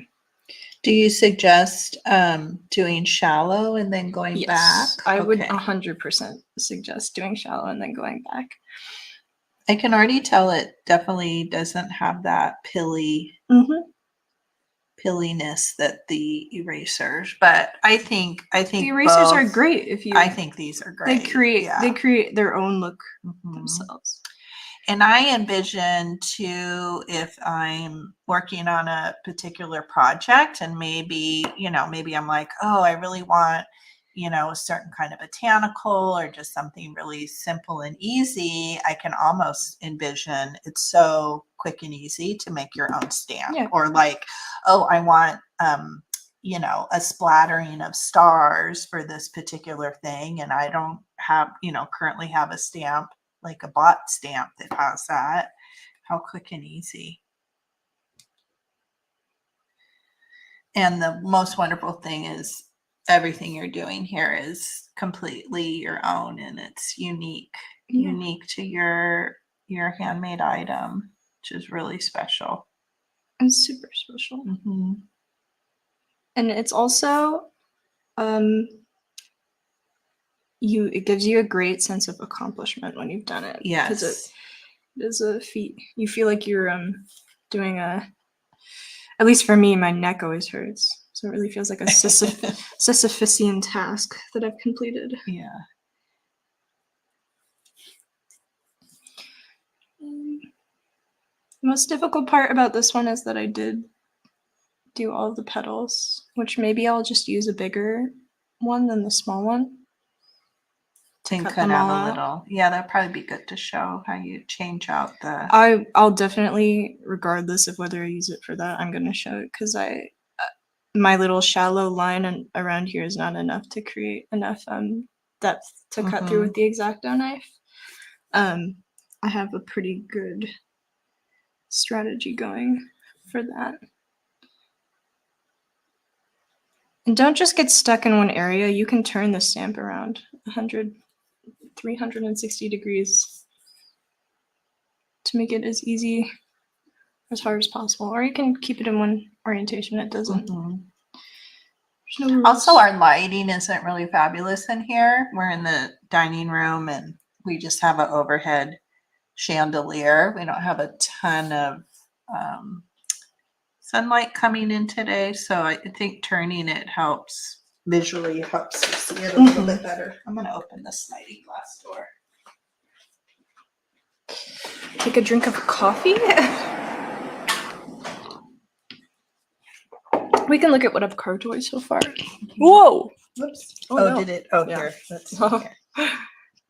Do you suggest doing shallow and then going back? I would Okay. 100% suggest doing shallow and then going back. I can already tell it definitely doesn't have that pilliness that the erasers, but I think The erasers are both- great if you. I think these are great. They create their own look Mhm. themselves. And I envision too, if I'm working on a particular project and maybe I'm like, oh, I really want, a certain kind of botanical or just something really simple and easy. I can almost envision it's so quick and easy to make your own stamp. Yeah. Or like, oh, I want, a splattering of stars for this particular thing. And I don't have, currently have a stamp, like a bot stamp that has that. how quick and easy. And the most wonderful thing is everything you're doing here is completely your own, and it's unique to your handmade item, which is really special. It's super special. Mm-hmm. And it's also it gives you a great sense of accomplishment when you've done it. Yes. Because it is a feat. You feel like you're doing at least for me, my neck always hurts. So it really feels like a Sisyphean task that I've completed. Yeah. The most difficult part about this one is that I did do all of the petals, which maybe I'll just use a bigger one than the small one. To cut cut them out all a out. little. Yeah, that'd probably be good to show how you change out the. I'll definitely, regardless of whether I use it for that, I'm gonna show it because my little shallow line around here is not enough to create enough depth to cut through with the X-Acto knife. I have a pretty good strategy going for that. And don't just get stuck in one area. You can turn the stamp around 360 degrees to make it as easy as hard as possible. Or you can keep it in one orientation. It doesn't. There's no rules. Also, our lighting isn't really fabulous in here. We're in the dining room and we just have an overhead chandelier. We don't have a ton of sunlight coming in today, so I think turning it visually helps you see it a little bit better. I'm going to open the sliding glass door. Take a drink of coffee. We can look at what I've carved away so far. Whoa! Whoops. Oh, Oh, no. did it? Oh, Yeah. here. Let's see here. Let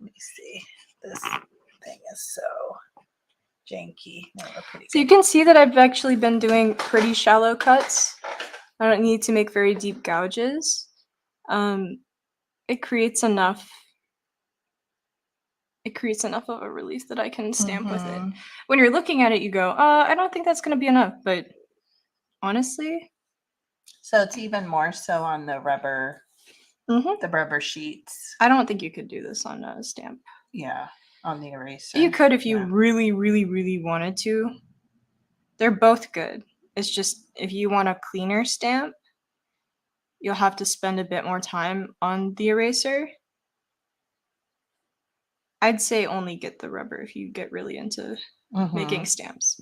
me see. This thing is so janky. No, we're pretty So you good. can see that I've actually been doing pretty shallow cuts. I don't need to make very deep gouges. It creates enough of a relief that I can stamp with it. When you're looking at it, you go, I don't think that's going to be enough. But honestly, So it's even more so on the rubber, the rubber sheets. I don't think you could do this on a stamp. Yeah, on the eraser. You could if you really, really, really wanted to. They're both good. It's just if you want a cleaner stamp, you'll have to spend a bit more time on the eraser. I'd say only get the rubber if you get really into making stamps,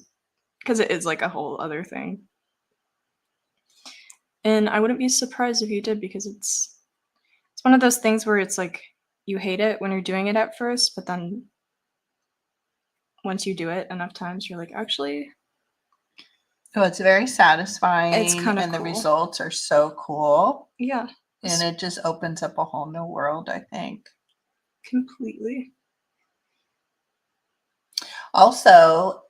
because it is like a whole other thing. And I wouldn't be surprised if you did, because it's one of those things where it's like you hate it when you're doing it at first, but then once you do it enough times, you're like, actually, Oh, it's very satisfying. It's kinda and the cool. results are so cool. yeah, And it just opens up a whole new world, I think. completely. Also,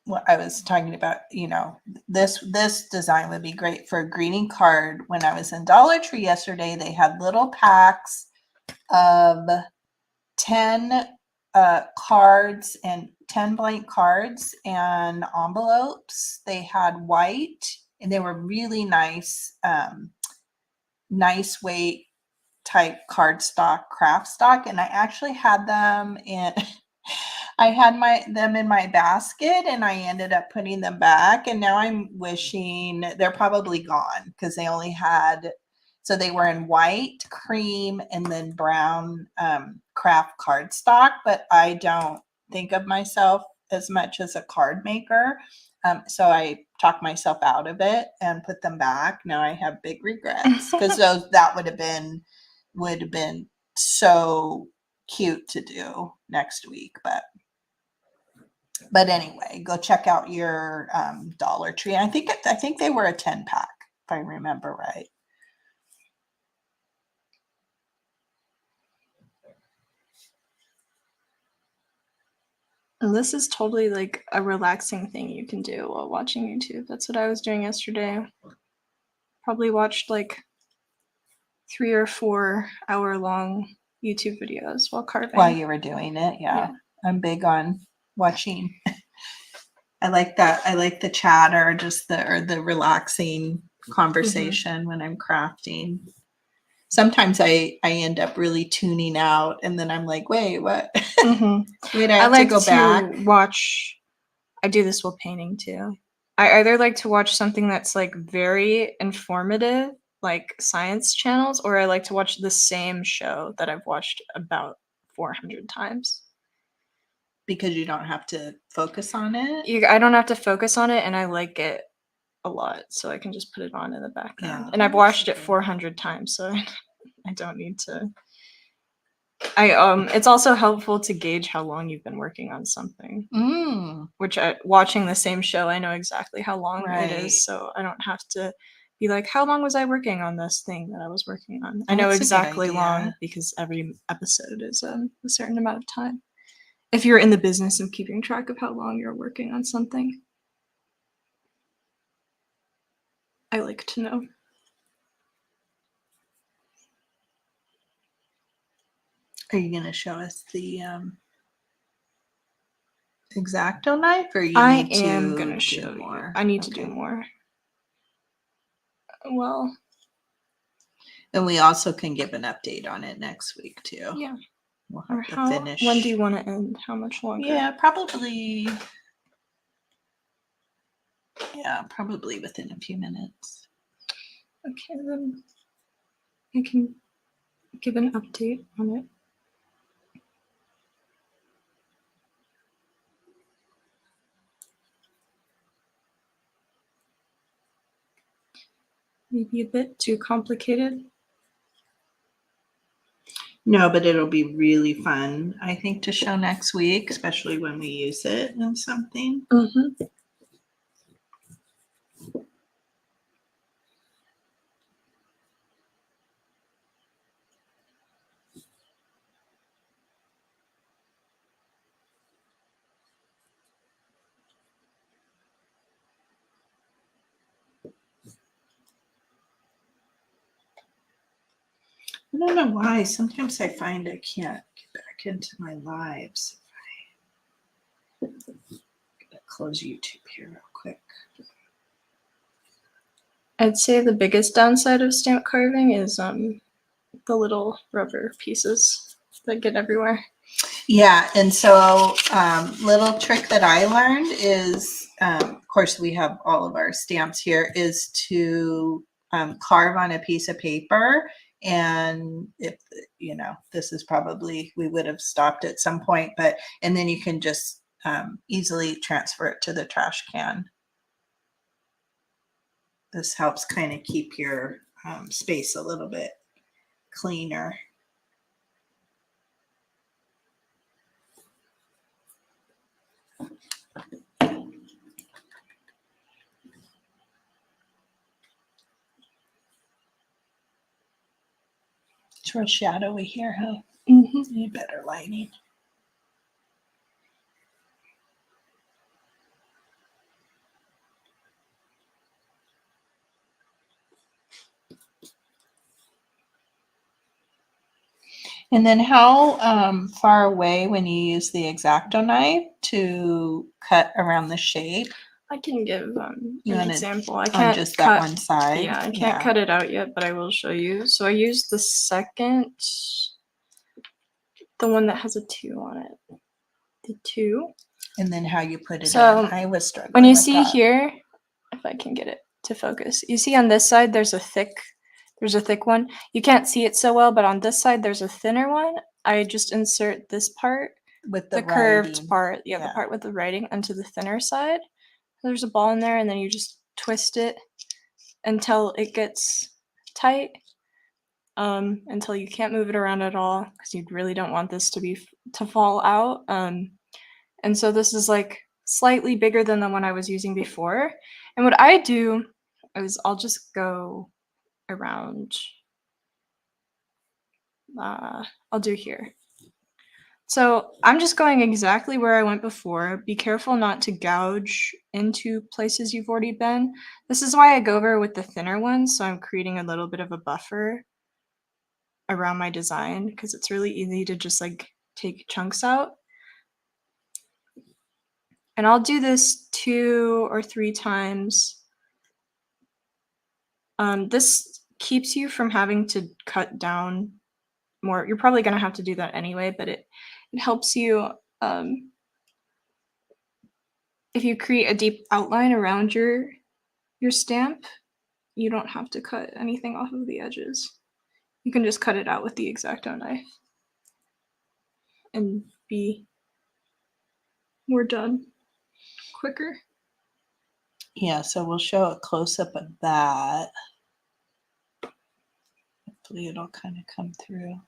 what I was talking about, this design would be great for a greeting card. When I was in Dollar Tree yesterday, they had little packs of 10 cards and 10 blank cards and envelopes. They had white and they were really nice, nice weight type cardstock, craft stock. And I actually had them in, I had them in my basket and I ended up putting them back. And now I'm wishing they're probably gone because they only had, so they were in white, cream, and then brown craft cardstock. But I don't think of myself as much as a card maker. So I talked myself out of it and put them back. Now I have big regrets because that would have been so cute to do next week. But anyway, go check out your Dollar Tree. I think they were a 10 pack, if I remember right. And this is totally like a relaxing thing you can do while watching YouTube. That's what I was doing yesterday. Probably watched like 3 or 4 hour long YouTube videos while carving. While you were doing it, yeah. I'm big on watching I like that. I like the chatter, just the relaxing conversation when I'm crafting. Sometimes I end up really tuning out, and then I'm like, wait, what? Wait, I I have like to go back. watch. I do this while painting too. I either like to watch something that's like very informative, like science channels, or I like to watch the same show that I've watched about 400 times. Because you don't have to focus on it. I don't have to focus on it, and I like it a lot, so I can just put it on in the background. Yeah, And I've that's watched it good. 400 times, so I don't need to. It's also helpful to gauge how long you've been working on something. Which watching the same show, I know exactly how long it Right. is, so I don't have to be like, how long was I working on this thing that I was working on? I Oh, know that's a good exactly idea. long because every episode is a certain amount of time. If you're in the business of keeping track of how long you're working on something, I like to know. Are you gonna show us the X-Acto knife, or you I need to am gonna do show you. more? I need to do Okay. more. Well, And we also can give an update on it next week too. yeah. We'll Or have to how? finish. When do you want to end? How much longer? Yeah, probably. Yeah, probably within a few minutes. Okay, then I can give an update on it. Maybe a bit too complicated. No, but it'll be really fun, I think, to show next week, especially when we use it in something. Mm-hmm. I don't know why. Sometimes I find I can't get back into my lives. I'm gonna close YouTube here real quick. I'd say the biggest downside of stamp carving is the little rubber pieces that get everywhere. Yeah, and so little trick that I learned is, of course, we have all of our stamps here, is to carve on a piece of paper. And if, this is probably, we would have stopped at some point, and then you can just easily transfer it to the trash can. This helps kind of keep your space a little bit cleaner. It's real shadowy here, huh? Mm-hmm. Need better lighting. And then how far away when you use the X-Acto knife to cut around the shape? I can give You an want it example. I on can't just cut that one side? Yeah, I can't cut it out yet, but I will show you. So I used the one that has a 2 on it. The 2. And then how you put it So, in. I was struggling When you with see that. here, if I can get it to focus, you see on this side there's a thick one. You can't see it so well, but on this side there's a thinner one. I just insert this part, With the the curved writing. part, the Yeah. part with the writing, onto the thinner side. There's a ball in there, and then you just twist it until it gets tight, until you can't move it around at all, because you really don't want this to fall out. And so this is like slightly bigger than the one I was using before. And what I do is I'll just go around. I'll do here. So I'm just going exactly where I went before. Be careful not to gouge into places you've already been. This is why I go over with the thinner ones, so I'm creating a little bit of a buffer around my design, because it's really easy to just like take chunks out. And I'll do this 2 or 3 times. This keeps you from having to cut down more. You're probably gonna have to do that anyway, but it helps you if you create a deep outline around your stamp, you don't have to cut anything off of the edges. You can just cut it out with the X-Acto knife and be more done quicker. Yeah, so we'll show a close-up of that. Hopefully it'll kind of come through.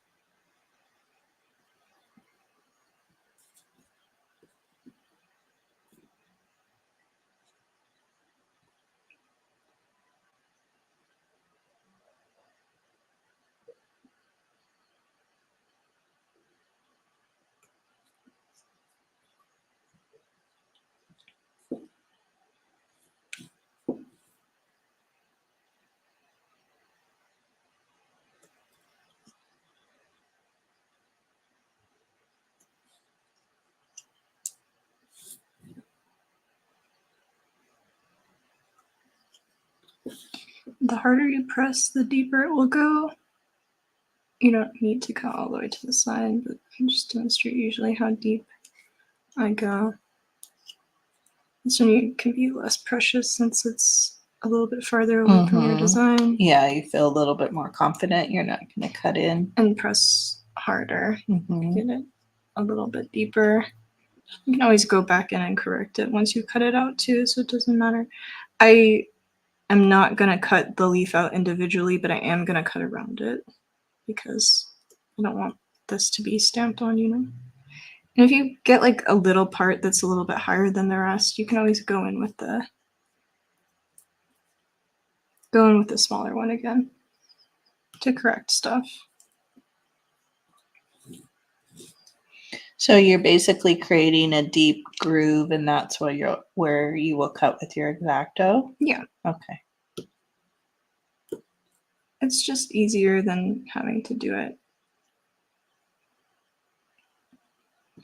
The harder you press, the deeper it will go. You don't need to cut all the way to the side, but I just demonstrate usually how deep I go. This one you can be less precious since it's a little bit farther away from your design. Yeah, you feel a little bit more confident. You're not going to cut in. And press harder. Mm-hmm. Get it a little bit deeper. You can always go back in and correct it once you cut it out too, so it doesn't matter. I am not going to cut the leaf out individually, but I am going to cut around it because I don't want this to be stamped on, you know. And if you get like a little part that's a little bit higher than the rest, you can always go in with the smaller one again to correct stuff. So you're basically creating a deep groove, and that's where you will cut with your X-Acto? Yeah. Okay. It's just easier than having to do it.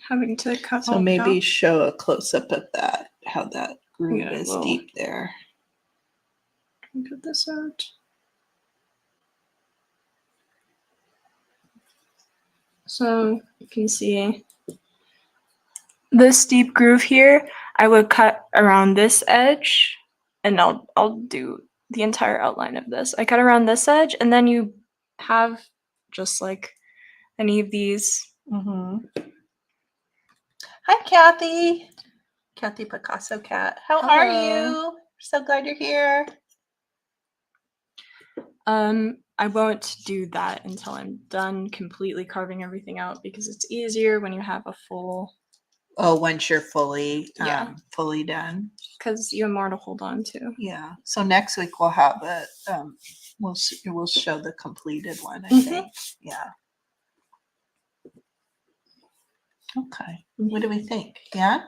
Having to cut. So maybe show a close-up of that, how that groove is well, deep there. Cut this out. So you can see this deep groove here. I would cut around this edge, and I'll do the entire outline of this. I cut around this edge, and then you have just like any of these. Mm-hmm. Hi, Kathy. Kathy Picasso Cat. How are you? So glad you're here. I won't do that until I'm done completely carving everything out because it's easier when you have a full. Oh, once you're fully Yeah. fully done. Because you have more to hold on to. Yeah. So next week we'll have a we'll show the completed one, I think. Yeah. Okay. What do we think? Yeah?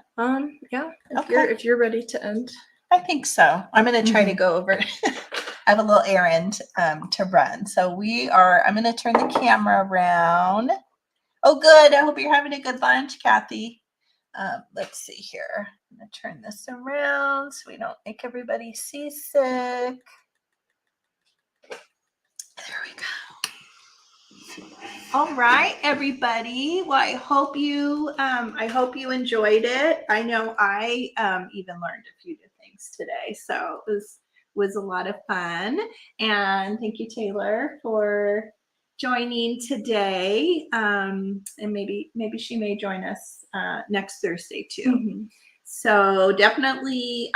Yeah. Okay. If you're ready to end. I think so. I'm going to try to go over. I have a little errand to run. So I'm going to turn the camera around. Oh, good. I hope you're having a good lunch, Kathy. Let's see here. I'm going to turn this around so we don't make everybody seasick. There we go. All right, everybody. Well, I hope you enjoyed it. I know I even learned a few new things today, so it was a lot of fun. And thank you, Taylor, for joining today. And maybe she may join us next Thursday too. Mm-hmm. So definitely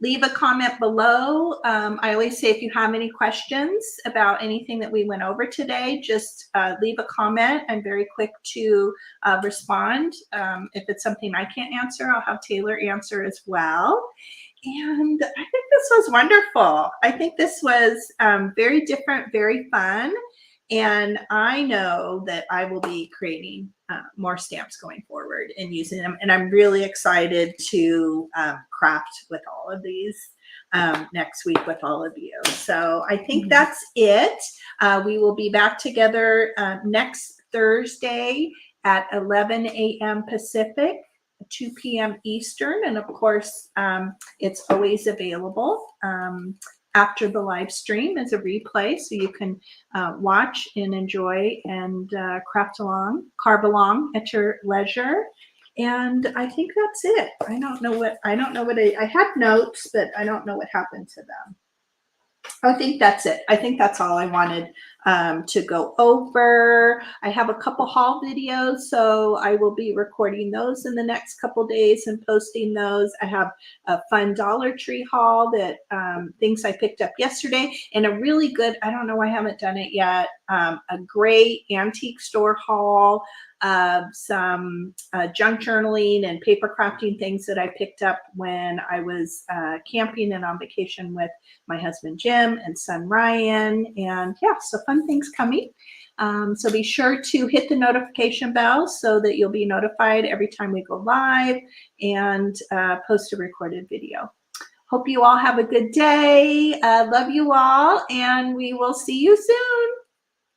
leave a comment below. I always say if you have any questions about anything that we went over today, just leave a comment. I'm very quick to respond. If it's something I can't answer, I'll have Taylor answer as well. And I think this was wonderful. I think this was very different, very fun. And I know that I will be creating more stamps going forward and using them. And I'm really excited to craft with all of these next week with all of you. So I think that's it. We will be back together next Thursday at 11 a.m. Pacific, 2 p.m. Eastern. And of course, it's always available after the live stream as a replay. So you can watch and enjoy and carve along at your leisure. And I think that's it. I don't know what I had notes, but I don't know what happened to them. I think that's it. I think that's all I wanted to go over. I have a couple haul videos, so I will be recording those in the next couple days and posting those. I have a fun Dollar Tree haul that things I picked up yesterday, and a really good, I don't know why I haven't done it yet, a great antique store haul of some junk journaling and paper crafting things that I picked up when I was camping and on vacation with my husband Jim and son Ryan. And yeah, so fun things coming. So be sure to hit the notification bell so that you'll be notified every time we go live and post a recorded video. Hope you all have a good day. Love you all, and we will see you soon.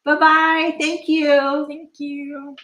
Bye-bye. Thank you. Thank you.